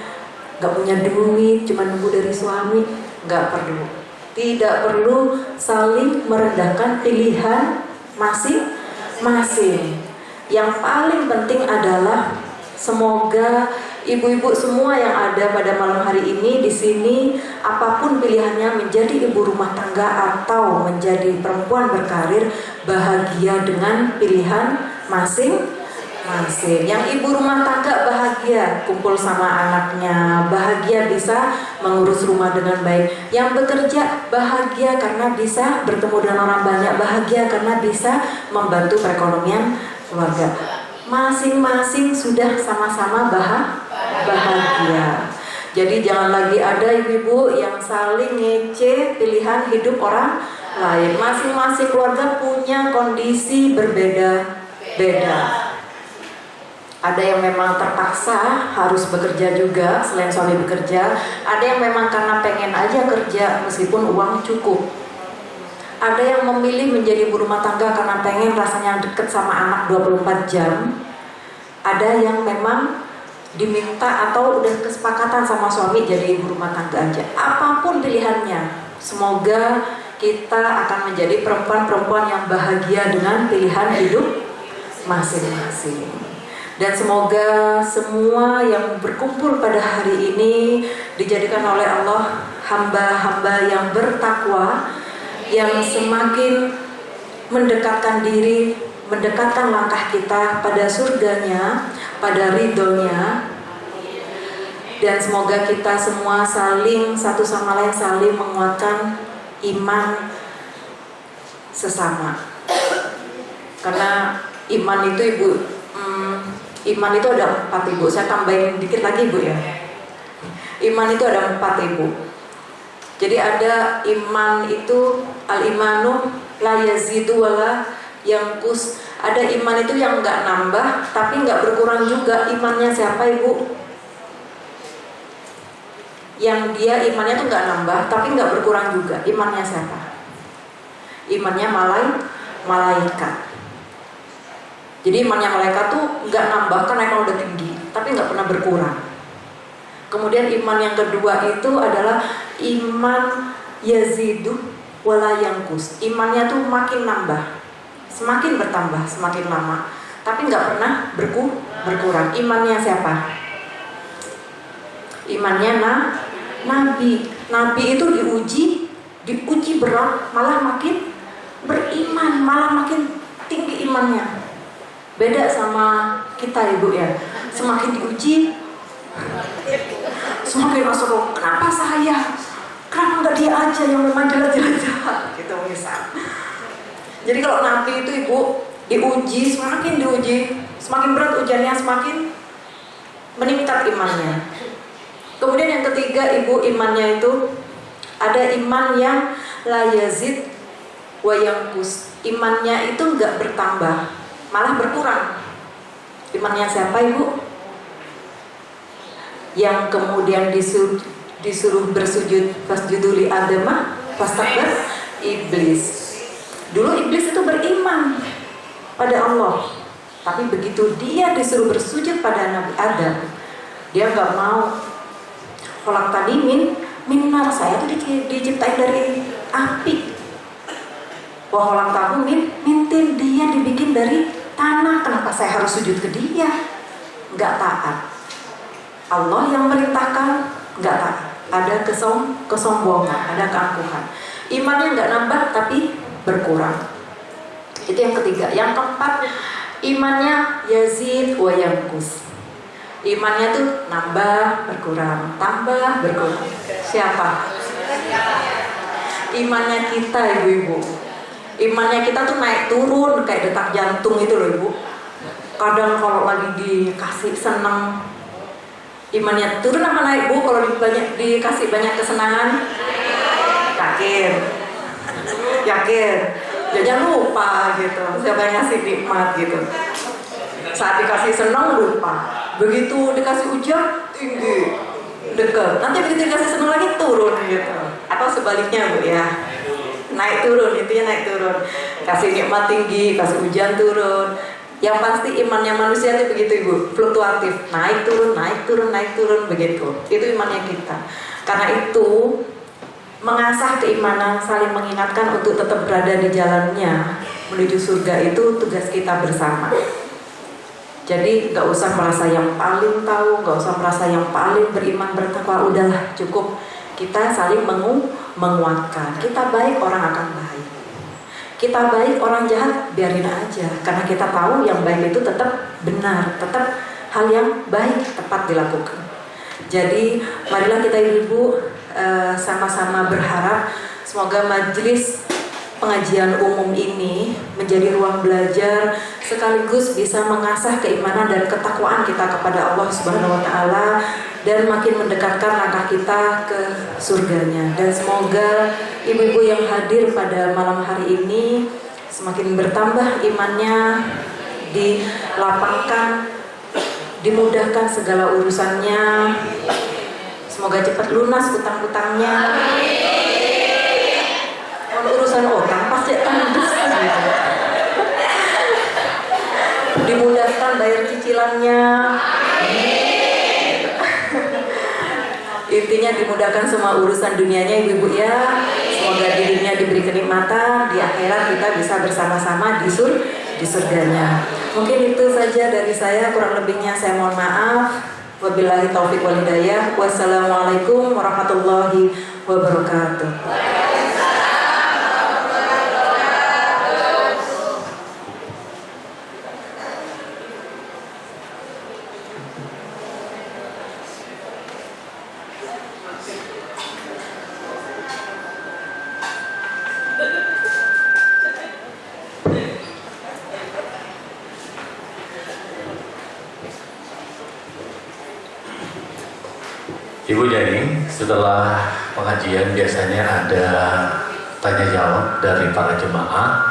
nggak punya duit, cuma nunggu dari suami. Nggak perlu, tidak perlu saling merendahkan pilihan masing-masing. Yang paling penting adalah semoga Ibu-ibu semua yang ada pada malam hari ini di sini, apapun pilihannya, menjadi ibu rumah tangga atau menjadi perempuan berkarir, bahagia dengan pilihan masing-masing. Yang ibu rumah tangga bahagia kumpul sama anaknya, bahagia bisa mengurus rumah dengan baik. Yang bekerja bahagia karena bisa bertemu dengan orang banyak, bahagia karena bisa membantu perekonomian keluarga. Masing-masing sudah sama-sama bahagia. Jadi jangan lagi ada ibu-ibu yang saling ngece pilihan hidup orang lain. Masing-masing keluarga punya kondisi berbeda-beda. Ada yang memang terpaksa harus bekerja juga selain suami bekerja. Ada yang memang karena pengen aja kerja meskipun uang cukup. Ada yang memilih menjadi ibu rumah tangga karena pengen rasanya deket sama anak 24 jam. Ada yang memang diminta atau udah kesepakatan sama suami jadi ibu rumah tangga aja. Apapun pilihannya, semoga kita akan menjadi perempuan-perempuan yang bahagia dengan pilihan hidup masing-masing. Dan semoga semua yang berkumpul pada hari ini dijadikan oleh Allah hamba-hamba yang bertakwa, yang semakin mendekatkan diri, mendekatkan langkah kita pada surganya, pada ridhonya. Dan semoga kita semua saling satu sama lain saling menguatkan iman sesama. Karena iman itu iman itu ada 4 ibu. Saya tambahin dikit lagi ibu ya. Iman itu ada 4 ibu. Jadi ada iman itu al-imanu la yazidu wala yanqus. Ada iman itu yang nggak nambah tapi nggak berkurang juga. Imannya siapa ibu? Yang dia imannya tuh nggak nambah tapi nggak berkurang juga. Imannya siapa? Imannya malaikat. Jadi imannya malaikat tuh nggak nambah karena emang udah tinggi, tapi nggak pernah berkurang. Kemudian iman yang kedua itu adalah iman yazidu wala yanqus. Imannya tuh makin nambah, semakin bertambah, semakin lama, tapi nggak pernah berkurang. Imannya siapa? Imannya Nabi. Nabi itu diuji berat, malah makin beriman, malah makin tinggi imannya. Beda sama kita ibu ya, semakin diuji semakin masuk, kenapa saya? Kenapa nggak dia aja yang memang jelajah gitu misal. Jadi kalau Nabi itu ibu diuji, semakin diuji, semakin berat ujiannya, semakin meningkat imannya. Kemudian yang ketiga ibu, imannya itu ada iman yang la yazid wa yanqus. Imannya itu nggak bertambah, malah berkurang. Imannya siapa ibu? Yang kemudian disuruh bersujud fasjudu li Adama fastakbar, iblis. Dulu iblis itu beriman pada Allah, tapi begitu dia disuruh bersujud pada Nabi Adam, dia nggak mau. Khalaqtani min nar, saya tuh diciptain dari api. Wa khalaqtahu min tin, dia dibikin dari tanah, kenapa saya harus sujud ke dia? Nggak taat. Allah yang merintahkan, nggak taat. Ada kesombongan, ada keangkuhan. Imannya nggak nambah tapi berkurang. Itu yang ketiga. Yang keempat, imannya yazid wa yanqus. Imannya tuh nambah berkurang, tambah berkurang. Siapa? Imannya kita ibu-ibu. Imannya kita tuh naik turun kayak detak jantung itu loh ibu. Kadang kalau lagi dikasih senang, imannya turun apa naik bu? Kalau dikasih banyak kesenangan, yakin, jangan lupa gitu. Siapa yang ngasih nikmat gitu. Saat dikasih senang lupa, begitu dikasih ujian tinggi, dekat. Nanti begitu dikasih senang lagi turun gitu. Atau sebaliknya bu ya, naik turun, intinya naik turun. Kasih nikmat tinggi, kasih ujian turun. Yang pasti imannya manusia itu begitu ibu, fluktuatif, naik turun, naik turun, naik turun begitu. Itu imannya kita. Karena itu mengasah keimanan, saling mengingatkan untuk tetap berada di jalannya menuju surga itu tugas kita bersama. Jadi nggak usah merasa yang paling tahu, nggak usah merasa yang paling beriman bertakwa. Udahlah, cukup kita saling menguatkan. Kita baik, orang akan baik. Kita baik, orang jahat biarin aja. Karena kita tahu yang baik itu tetap benar, tetap hal yang baik tepat dilakukan. Jadi marilah kita ibu-ibu sama-sama berharap semoga majelis pengajian umum ini menjadi ruang belajar sekaligus bisa mengasah keimanan dan ketakwaan kita kepada Allah Subhanahu wa taala dan makin mendekatkan langkah kita ke surganya. Dan semoga ibu-ibu yang hadir pada malam hari ini semakin bertambah imannya, dilapangkan, dimudahkan segala urusannya. Semoga cepat lunas utang-utangnya. Kalau urusan utang pasti akan besar gitu. Dimudahkan bayar cicilannya. Intinya dimudahkan semua urusan dunianya ibu-ibu ya. Semoga dirinya diberi kenikmatan, di akhirat kita bisa bersama-sama di surganya. Mungkin itu saja dari saya, kurang lebihnya saya mohon maaf. Wabillahi taufiq wal hidayah. Wassalamualaikum warahmatullahi wabarakatuh. Ibu Jani, setelah pengajian biasanya ada tanya jawab dari para jemaah.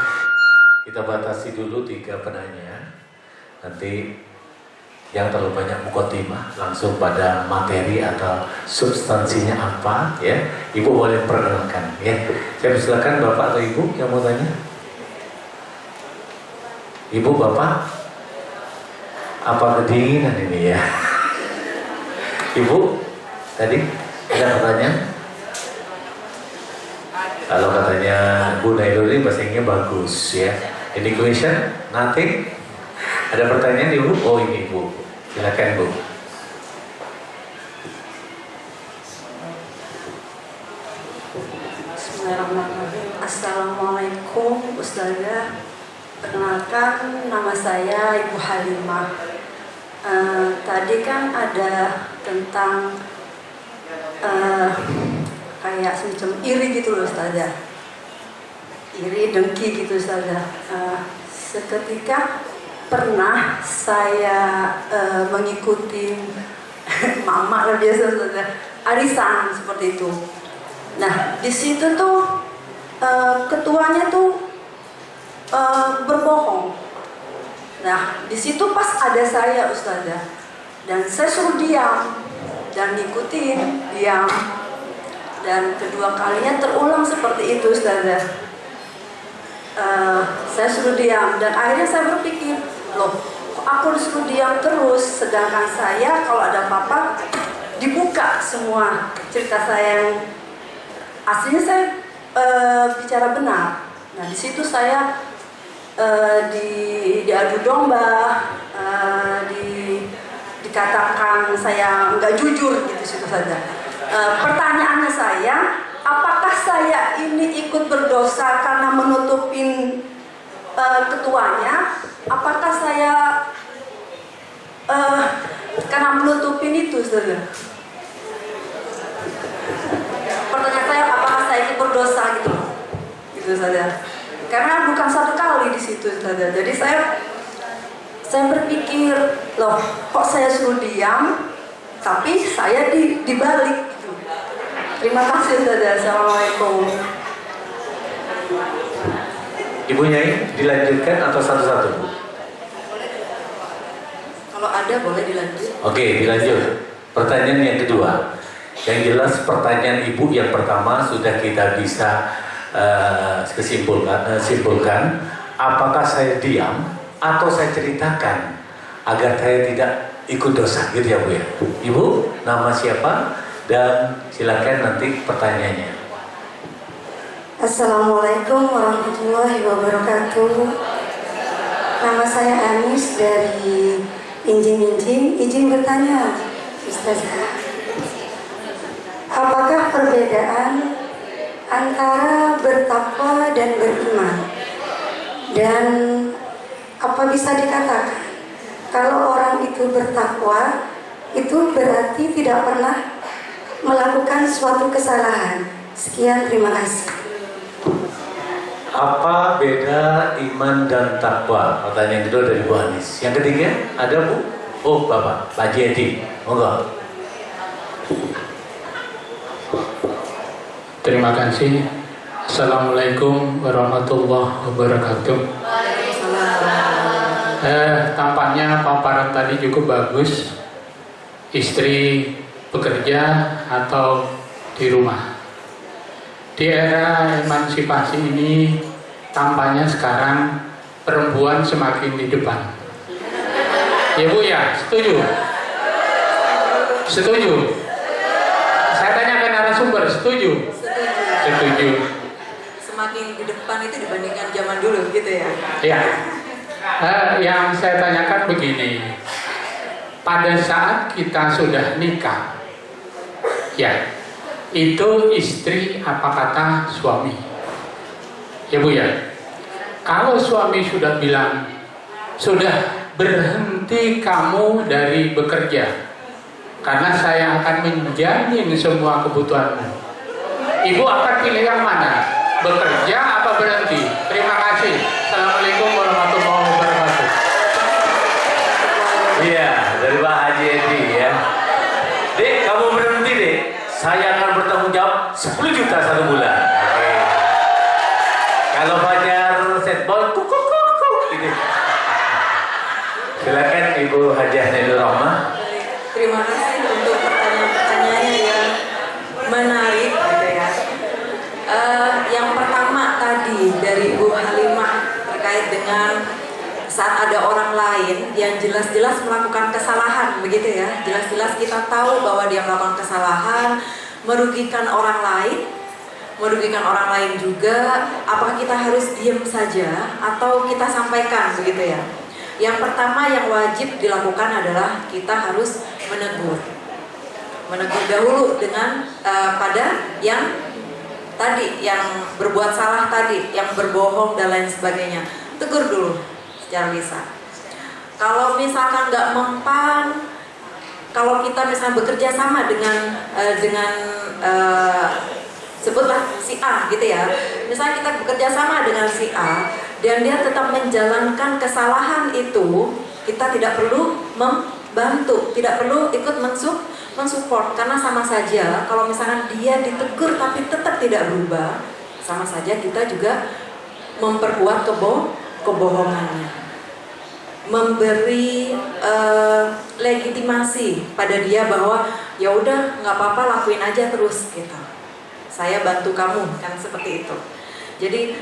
Kita batasi dulu 3 penanya. Nanti yang terlalu banyak mukadimah langsung pada materi atau substansinya apa ya. Ibu boleh perkenalkan ya. Saya silakan Bapak atau Ibu yang mau tanya. Ibu, Bapak, apa kedinginan ini ya? Ibu, tadi ada pertanyaan? Kalau katanya Bu Nailul ini bahasa Inggrisnya bagus ya. Any question? Nothing? Ada pertanyaan Ibu? Oh ini Bu, silakan Bu. Bismillahirrahmanirrahim. Assalamualaikum Ustazah. Perkenalkan, nama saya Ibu Halimah. Tadi kan ada tentang kayak semacam iri gitu loh Ustazah. Iri, dengki gitu Ustazah. Seketika pernah saya mengikuti mama lah biasa Ustazah, arisan seperti itu. Nah di situ tuh ketuanya tuh berbohong. Nah di situ pas ada saya Ustazah, dan saya suruh diam dan ngikutin, diam. Dan kedua kalinya terulang seperti itu Ustazah. Saya suruh diam dan akhirnya saya berpikir, loh kok aku disuruh diam terus, sedangkan saya kalau ada apa-apa dibuka semua cerita saya yang aslinya saya bicara benar. Nah di situ saya diadu domba, dikatakan saya nggak jujur gitu situ saja. Pertanyaannya saya, apakah saya ini ikut berdosa karena menutupin ketuanya? Apakah saya karena menutupin itu saja? Pertanyaan saya, apakah saya ikut berdosa gitu? Gitu saja. Karena bukan satu kali di situ saja. Jadi saya berpikir, loh kok saya suruh diam, tapi saya dibalik. Gitu. Terima kasih saja. Assalamualaikum. Ibu Nyai, dilanjutkan atau satu-satu? Kalau ada boleh dilanjut. Oke, dilanjut. Pertanyaan yang kedua. Yang jelas pertanyaan Ibu yang pertama sudah kita bisa simpulkan. Apakah saya diam atau saya ceritakan agar saya tidak ikut dosa, gitu ya Bu ya. Ibu, nama siapa? Dan silakan nanti pertanyaannya. Assalamualaikum warahmatullahi wabarakatuh. Nama saya Anis dari izin bertanya, Ustazah. Apakah perbedaan antara bertakwa dan beriman? Dan apa bisa dikatakan kalau orang itu bertakwa itu berarti tidak pernah melakukan suatu kesalahan? Sekian, terima kasih. Apa beda iman dan takwa? Pertanyaan kedua dari Bu Anis. Yang ketiga ada Bu? Oh Bapak, Pak Jedi. Monggo. Terima kasih. Assalamualaikum warahmatullahi wabarakatuh. Tampaknya paparan tadi cukup bagus. Istri bekerja atau di rumah. Di era emansipasi ini tampaknya sekarang perempuan semakin di depan. Ya Bu ya, setuju? Setuju? Saya tanyakan narasumber, setuju? Setuju. Semakin di depan itu dibandingkan zaman dulu gitu ya. Ya. Yang saya tanyakan begini. Pada saat kita sudah nikah, ya, itu istri apa kata suami? Ya Bu ya. Kalau suami sudah bilang, sudah berhenti kamu dari bekerja, karena saya akan menjamin semua kebutuhanmu. Ibu akan pilih yang mana? Bekerja apa berhenti? Terima kasih. Assalamualaikum warahmatullahi wabarakatuh. Iya, dari Pak Haji Edi ya. Dek, kamu berhenti dek. Saya akan bertanggung jawab 10 juta 1 bulan. Oke. Kalau bayar setbol, kuk gitu. Silakan Ibu Hajah Nailul Rahmah. Terima kasih untuk pertanyaan-pertanyaannya yang menarik gitu ya. Yang pertama tadi dari Bu Halimah terkait dengan saat ada orang lain yang jelas-jelas melakukan kesalahan begitu ya. Jelas-jelas kita tahu bahwa dia melakukan kesalahan, merugikan orang lain juga. Apakah kita harus diam saja atau kita sampaikan begitu ya? Yang pertama yang wajib dilakukan adalah kita harus menegur dahulu dengan pada yang tadi, yang berbuat salah tadi, yang berbohong dan lain sebagainya. Tegur dulu secara lisan. Kalau misalkan nggak mempan, kalau kita misalnya bekerja sama dengan sebutlah si A gitu ya. Misalnya kita bekerja sama dengan si A dan dia tetap menjalankan kesalahan itu, kita tidak perlu membantu, tidak perlu ikut mensupport, karena sama saja kalau misalkan dia ditegur tapi tetap tidak berubah, sama saja kita juga memperkuat kebohongannya, memberi legitimasi pada dia bahwa ya udah nggak apa-apa, lakuin aja terus gitu, saya bantu kamu, kan seperti itu. Jadi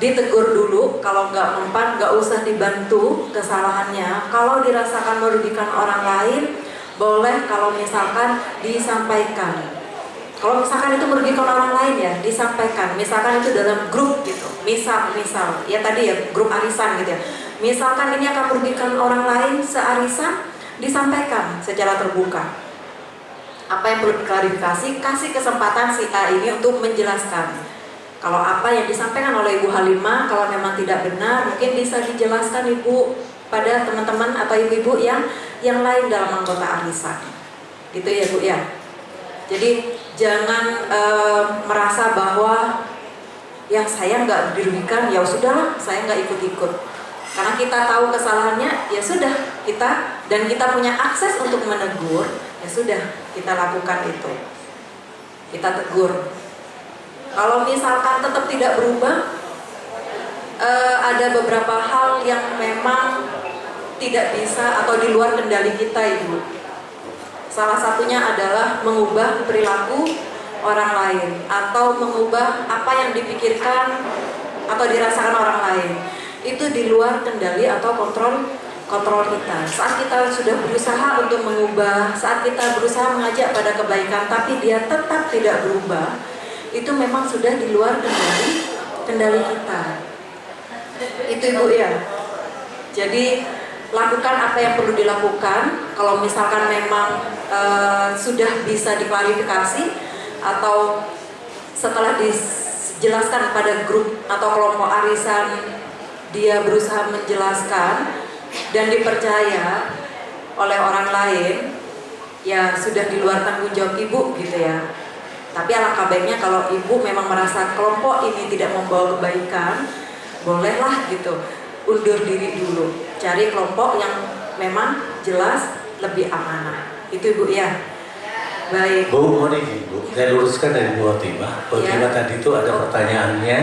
ditegur dulu, kalau nggak mempan nggak usah dibantu kesalahannya. Kalau dirasakan merugikan orang lain, boleh kalau misalkan disampaikan. Kalau misalkan itu merugikan orang lain ya disampaikan. Misalkan itu dalam grup gitu. Misal ya tadi ya grup arisan gitu ya. Misalkan ini akan merugikan orang lain searisan, disampaikan secara terbuka. Apa yang perlu diklarifikasi, kasih kesempatan si A ini untuk menjelaskan. Kalau apa yang disampaikan oleh Ibu Halimah, kalau memang tidak benar, mungkin bisa dijelaskan Ibu pada teman-teman atau ibu-ibu yang lain dalam anggota arisan. Gitu ya Bu ya. Jadi jangan merasa bahwa ya saya nggak dirugikan, ya sudahlah saya nggak ikut-ikut. Karena kita tahu kesalahannya, ya sudah kita punya akses untuk menegur, ya sudah kita lakukan itu. Kita tegur. Kalau misalkan tetap tidak berubah, ada beberapa hal yang memang tidak bisa atau di luar kendali kita Ibu. Salah satunya adalah mengubah perilaku orang lain atau mengubah apa yang dipikirkan atau dirasakan orang lain. Itu di luar kendali atau kontrol kita. Saat kita sudah berusaha untuk mengubah, saat kita berusaha mengajak pada kebaikan tapi dia tetap tidak berubah, itu memang sudah di luar kendali kita. Itu Ibu ya. Jadi lakukan apa yang perlu dilakukan. Kalau misalkan memang sudah bisa diklarifikasi atau setelah dijelaskan pada grup atau kelompok arisan dia berusaha menjelaskan dan dipercaya oleh orang lain, ya sudah di luar tanggung jawab ibu gitu ya. Tapi alangkah baiknya kalau ibu memang merasa kelompok ini tidak membawa kebaikan, bolehlah gitu undur diri dulu, cari kelompok yang memang jelas lebih amanah. Itu ibu ya. Baik. Bu, mohon izin Bu, saya luruskan dari Bu Otima. Bu Otima tadi itu ada pertanyaannya,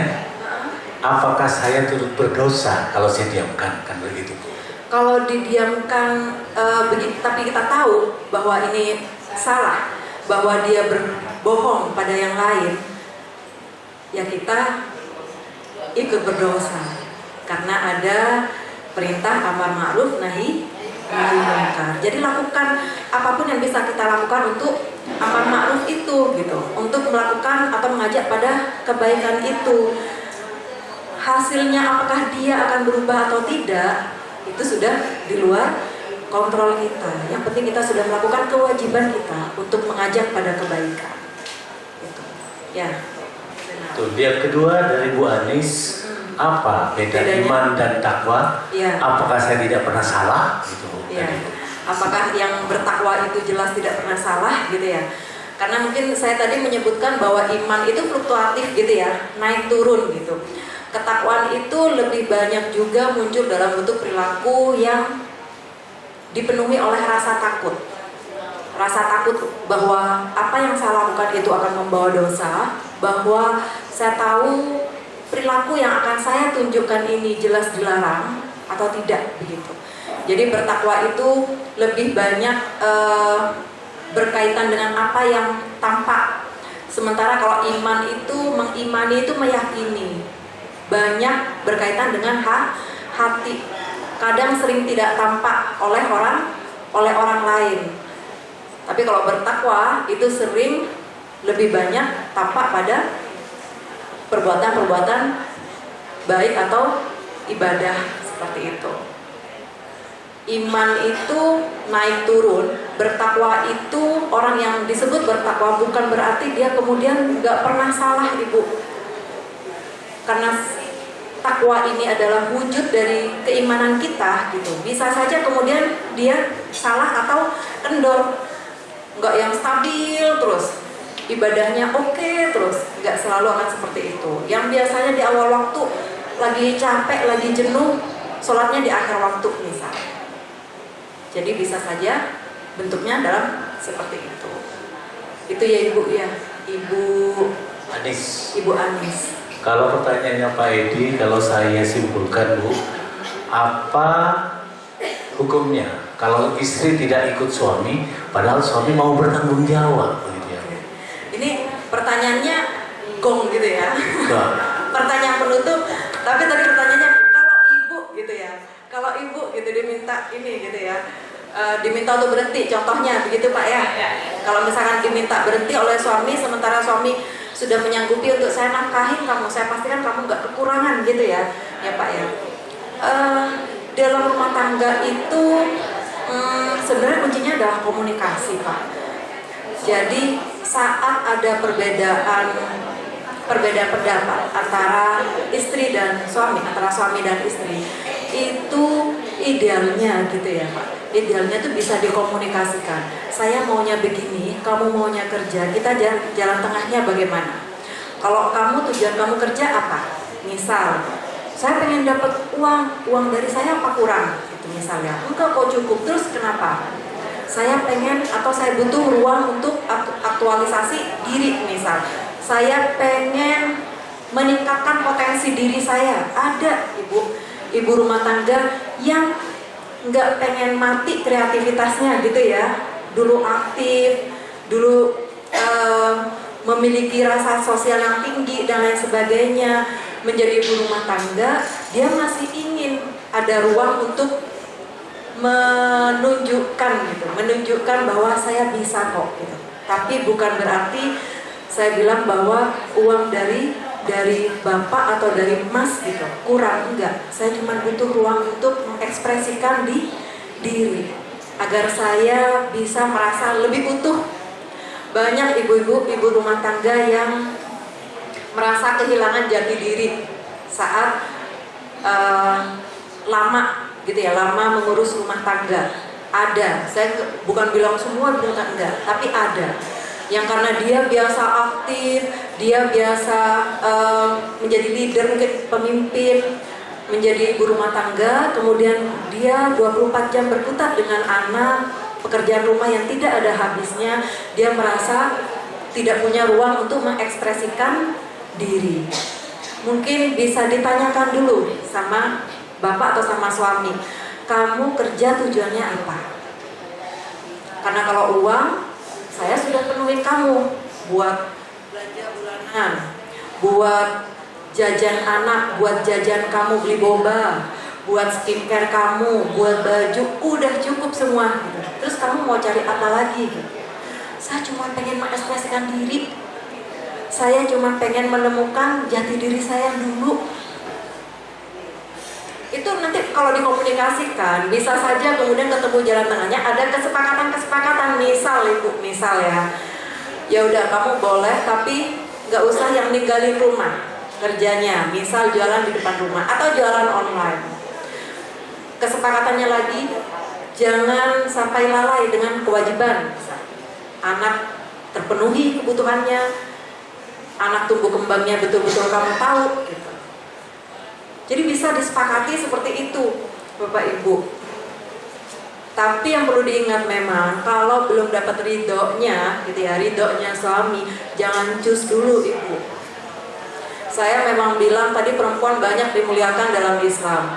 apakah saya turut berdosa kalau saya diamkan, kan begitu Bu? Kalau didiamkan tapi kita tahu bahwa ini salah, bahwa dia berbohong pada yang lain, ya kita ikut berdosa karena ada perintah amar ma'ruf nahi munkar. Jadi lakukan apapun yang bisa kita lakukan untuk amar ma'ruf itu gitu, untuk melakukan atau mengajak pada kebaikan itu. Hasilnya apakah dia akan berubah atau tidak, itu sudah di luar kontrol kita. Yang penting kita sudah melakukan kewajiban kita untuk mengajak pada kebaikan. Gitu. Ya. Benar. Tuh, yang kedua dari Bu Anis, apa beda Bedanya? iman dan takwa? Ya. Apakah saya tidak pernah salah? Gitu. Ya. Tadi. Apakah yang bertakwa itu jelas tidak pernah salah gitu ya? Karena mungkin saya tadi menyebutkan bahwa iman itu fluktuatif gitu ya, naik turun gitu. Ketakwaan itu lebih banyak juga muncul dalam bentuk perilaku yang dipenuhi oleh rasa takut. Rasa takut bahwa apa yang saya lakukan itu akan membawa dosa, bahwa saya tahu perilaku yang akan saya tunjukkan ini jelas dilarang atau tidak begitu. Jadi bertakwa itu lebih banyak berkaitan dengan apa yang tampak. Sementara kalau iman itu mengimani itu meyakini, banyak berkaitan dengan hati. Kadang sering tidak tampak oleh orang lain. Tapi kalau bertakwa itu sering lebih banyak tampak pada perbuatan-perbuatan baik atau ibadah seperti itu. Iman itu naik turun, bertakwa itu orang yang disebut bertakwa bukan berarti dia kemudian nggak pernah salah ibu. Karena takwa ini adalah wujud dari keimanan kita gitu. Bisa saja kemudian dia salah atau kendor, nggak yang stabil terus. Ibadahnya oke terus, nggak selalu akan seperti itu. Yang biasanya di awal waktu lagi capek, lagi jenuh, sholatnya di akhir waktu misalnya. Jadi bisa saja bentuknya dalam seperti itu. Itu ya ibu ya, Ibu Anis. Kalau pertanyaannya Pak Edi, kalau saya simpulkan Bu, apa hukumnya kalau istri tidak ikut suami, padahal suami mau bertanggung jawab, begitu ya? Ini pertanyaannya gong gitu ya. Nah. Pertanyaan penutup, tapi tadi pertanyaannya kalau ibu gitu ya, kalau ibu gitu diminta ini gitu ya, diminta untuk berhenti, contohnya begitu Pak ya. Kalau misalkan diminta berhenti oleh suami, sementara suami sudah menyanggupi untuk saya nafkahin kamu, saya pastikan kamu nggak kekurangan gitu ya Pak ya. Dalam rumah tangga itu sebenarnya kuncinya adalah komunikasi Pak. Jadi saat ada perbedaan pendapat antara istri dan suami, antara suami dan istri, itu idealnya gitu ya Pak. Idealnya tuh bisa dikomunikasikan. Saya maunya begini, kamu maunya kerja. Kita jalan tengahnya bagaimana? Kalau tujuan kamu kerja apa? Misal, saya pengen dapat uang dari saya apa kurang? Itu misalnya. Enggak kok cukup. Terus kenapa? Saya pengen atau saya butuh ruang untuk aktualisasi diri misal. Saya pengen meningkatkan potensi diri saya. Ada ibu rumah tangga yang nggak pengen mati kreativitasnya gitu ya. Dulu aktif, dulu memiliki rasa sosial yang tinggi dan lain sebagainya. Menjadi ibu rumah tangga, dia masih ingin ada ruang untuk menunjukkan bahwa saya bisa kok gitu. Tapi bukan berarti saya bilang bahwa uang dari dari bapak atau dari mas gitu, kurang, enggak. Saya cuma butuh ruang untuk mengekspresikan diri agar saya bisa merasa lebih utuh. Banyak ibu-ibu, ibu rumah tangga yang merasa kehilangan jati diri saat lama gitu ya, lama mengurus rumah tangga. Ada, saya bukan bilang semua bukan, enggak, tapi ada yang karena dia biasa aktif, dia biasa menjadi leader, mungkin pemimpin, menjadi ibu rumah tangga, kemudian dia 24 jam berkutat dengan anak, pekerjaan rumah yang tidak ada habisnya, dia merasa tidak punya ruang untuk mengekspresikan diri. Mungkin bisa ditanyakan dulu sama bapak atau sama suami, kamu kerja tujuannya apa? Karena kalau uang, saya sudah penuhi kamu buat belanja bulanan, buat jajan anak, buat jajan kamu beli boba, buat skincare kamu, buat baju, udah cukup semua. Terus kamu mau cari apa lagi? Saya cuma pengen mengekspresikan diri. Saya cuma pengen menemukan jati diri saya dulu. Itu nanti kalau dikomunikasikan bisa saja kemudian ketemu jalan tengahnya, ada kesepakatan, misal ya udah kamu boleh tapi nggak usah yang ninggalin rumah kerjanya, misal jualan di depan rumah atau jualan online. Kesepakatannya lagi, jangan sampai lalai dengan kewajiban. Anak terpenuhi kebutuhannya, anak tumbuh kembangnya betul-betul kamu tahu gitu. Jadi bisa disepakati seperti itu, Bapak Ibu. Tapi yang perlu diingat memang, kalau belum dapat ridhonya, gitu ya, ridhonya suami, jangan cus dulu Ibu. Saya memang bilang tadi perempuan banyak dimuliakan dalam Islam.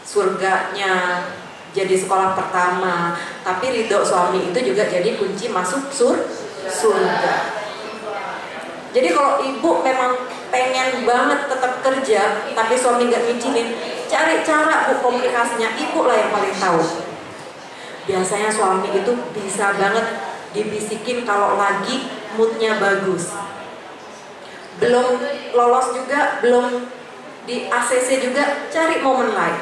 Surganya jadi sekolah pertama, tapi ridho suami itu juga jadi kunci masuk surga. Jadi kalau ibu memang pengen banget tetap kerja, tapi suami nggak ngizinin, cari cara Bu komunikasinya, ibu lah yang paling tahu. Biasanya suami itu bisa banget dibisikin kalau lagi moodnya bagus. Belum lolos juga, belum di ACC juga, cari momen lain.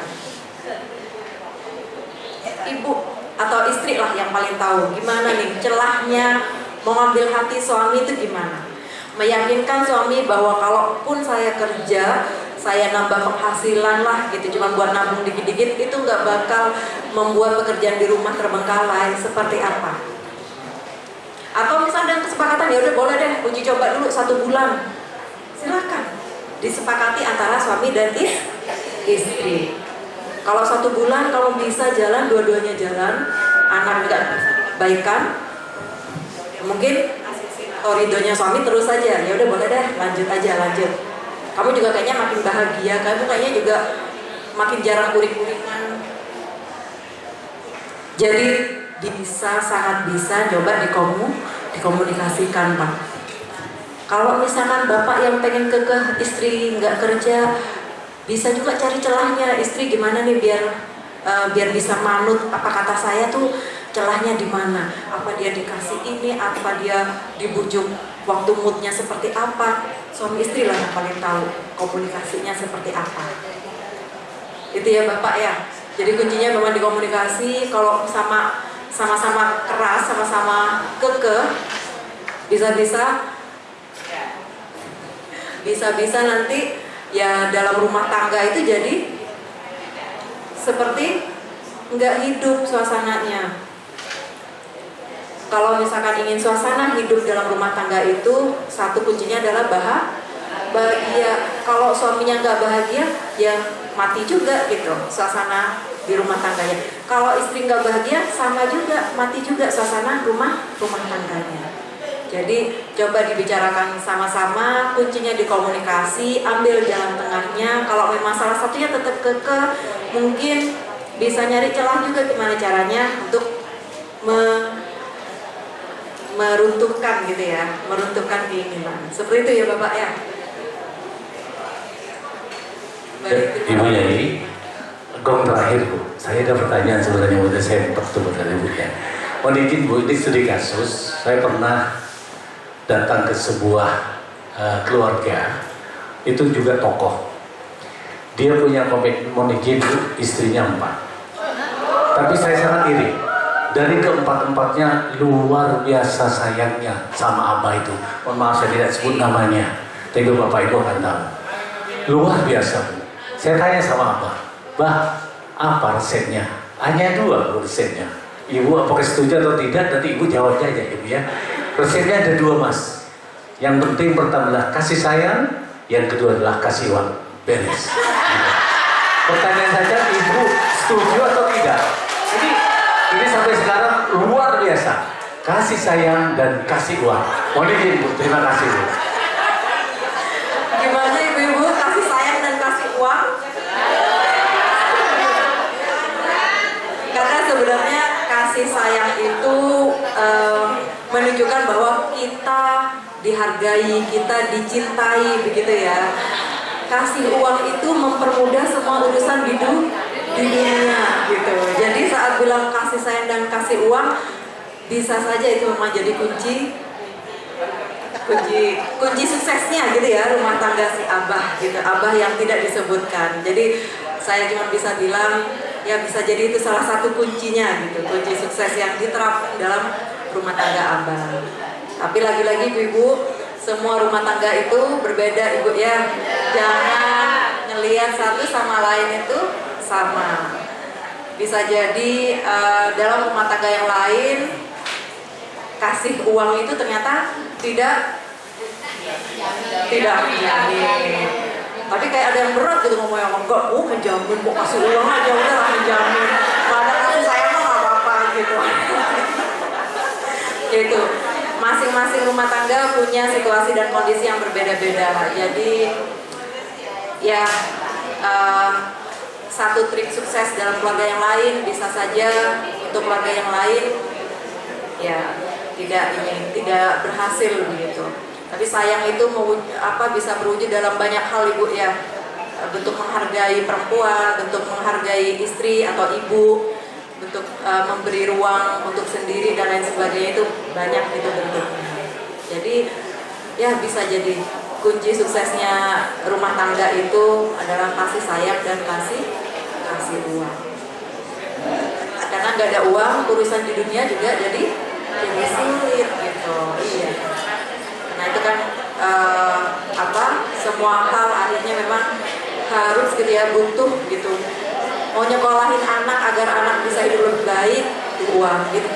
Ibu atau istri lah yang paling tahu gimana nih celahnya mau ngambil hati suami itu gimana. Meyakinkan suami bahwa kalaupun saya kerja, saya nambah penghasilan lah gitu, cuma buat nabung dikit-dikit, itu nggak bakal membuat pekerjaan di rumah terbengkalai. Seperti apa? Atau misalnya dengan kesepakatan, ya udah boleh deh uji coba dulu 1 bulan, silakan disepakati antara suami dan istri. Kalau 1 bulan kalau bisa jalan, dua-duanya jalan, anak nggak bisa dibaikan, mungkin ridhonya suami terus saja, ya udah boleh deh lanjut. Kamu juga kayaknya makin bahagia, kamu kayaknya juga makin jarang uring-uringan. Jadi sangat bisa coba dikomunikasikan Pak. Kalau misalkan bapak yang pengen kekeh istri nggak kerja, bisa juga cari celahnya istri gimana nih biar bisa manut apa kata saya tuh. Celahnya di mana? Apa dia dikasih ini? Apa dia dibujuk waktu moodnya seperti apa? Suami istri lah yang paling tahu komunikasinya seperti apa. Itu ya Bapak ya. Jadi kuncinya memang dikomunikasi. Kalau sama-sama keras, sama-sama kekeh, bisa-bisa nanti ya dalam rumah tangga itu jadi seperti nggak hidup suasananya. Kalau misalkan ingin suasana hidup dalam rumah tangga itu, satu kuncinya adalah bahagia. Kalau suaminya nggak bahagia, ya mati juga gitu suasana di rumah tangganya. Kalau istri nggak bahagia, sama juga, mati juga suasana rumah tangganya. Jadi coba dibicarakan sama-sama, kuncinya dikomunikasi, ambil jalan tengahnya. Kalau memang salah satunya tetap kekeh, mungkin bisa nyari celah juga gimana caranya untuk meruntuhkan gitu ya, meruntuhkan keinginan. Seperti itu ya Bapak ya. Ibu Yai, gong terakhir Bu, saya ada pertanyaan sebenarnya udah saya pertemu dari Ibu ya. Mohon izin Bu, ini studi kasus. Saya pernah datang ke sebuah keluarga, itu juga tokoh. Dia punya komitmen hidup, istrinya 4. Tapi saya sangat iri. Dari keempat-empatnya luar biasa sayangnya sama Abah itu. Mohon maaf saya tidak sebut namanya, tapi Bapak Ibu akan tahu. Luar biasa, Bu. Saya tanya sama Abah, Bah, apa resepnya? Hanya 2 resepnya. Ibu apakah setuju atau tidak? Nanti Ibu jawabnya aja, Ibu ya. Resepnya ada 2, Mas. Yang penting pertama adalah kasih sayang, yang kedua adalah kasih uang. Beres. Pertanyaan saja, Ibu setuju atau tidak? Ini sampai sekarang luar biasa. Kasih sayang dan kasih uang. Mohon izin, Bu. Terima kasih, Bu. Gimana ibu-ibu, kasih sayang dan kasih uang? Karena sebenarnya kasih sayang itu menunjukkan bahwa kita dihargai, kita dicintai, begitu ya. Kasih uang itu mempermudah semua urusan hidup di dunia, gitu. Jadi saat bilang kasih sayang dan kasih uang, bisa saja itu memang jadi kunci suksesnya gitu ya, rumah tangga si Abah gitu, Abah yang tidak disebutkan. Jadi saya cuma bisa bilang ya bisa jadi itu salah satu kuncinya gitu, kunci sukses yang diterapkan dalam rumah tangga Abah. Tapi lagi-lagi ibu-ibu, semua rumah tangga itu berbeda Ibu ya. Jangan ngelihat satu sama lain itu sama. Bisa jadi dalam rumah tangga yang lain kasih uang itu ternyata tidak menjamin. Tapi kayak ada yang berat gitu ngomongnya, enggak, menjamin, kok kasih uang aja udah lah menjamin. Pada kasih sayang mah nggak apa-apa gitu. Gitu. Masing-masing rumah tangga punya situasi dan kondisi yang berbeda-beda. Jadi ya satu trik sukses dalam keluarga yang lain bisa saja untuk keluarga yang lain ya tidak berhasil begitu. Tapi sayang itu bisa berwujud dalam banyak hal Ibu ya. Bentuk menghargai perempuan, bentuk menghargai istri atau ibu, bentuk memberi ruang untuk sendiri dan lain sebagainya, itu banyak gitu bentuknya. Jadi ya bisa jadi kunci suksesnya rumah tangga itu adalah kasih sayang dan kasih uang. Karena nggak ada uang, urusan di dunia juga jadi sulit gitu. Iya. Karena itu kan semua hal akhirnya memang harus gitu ya, butuh gitu. Mau nyekolahin anak agar anak bisa hidup lebih baik, uang gitu.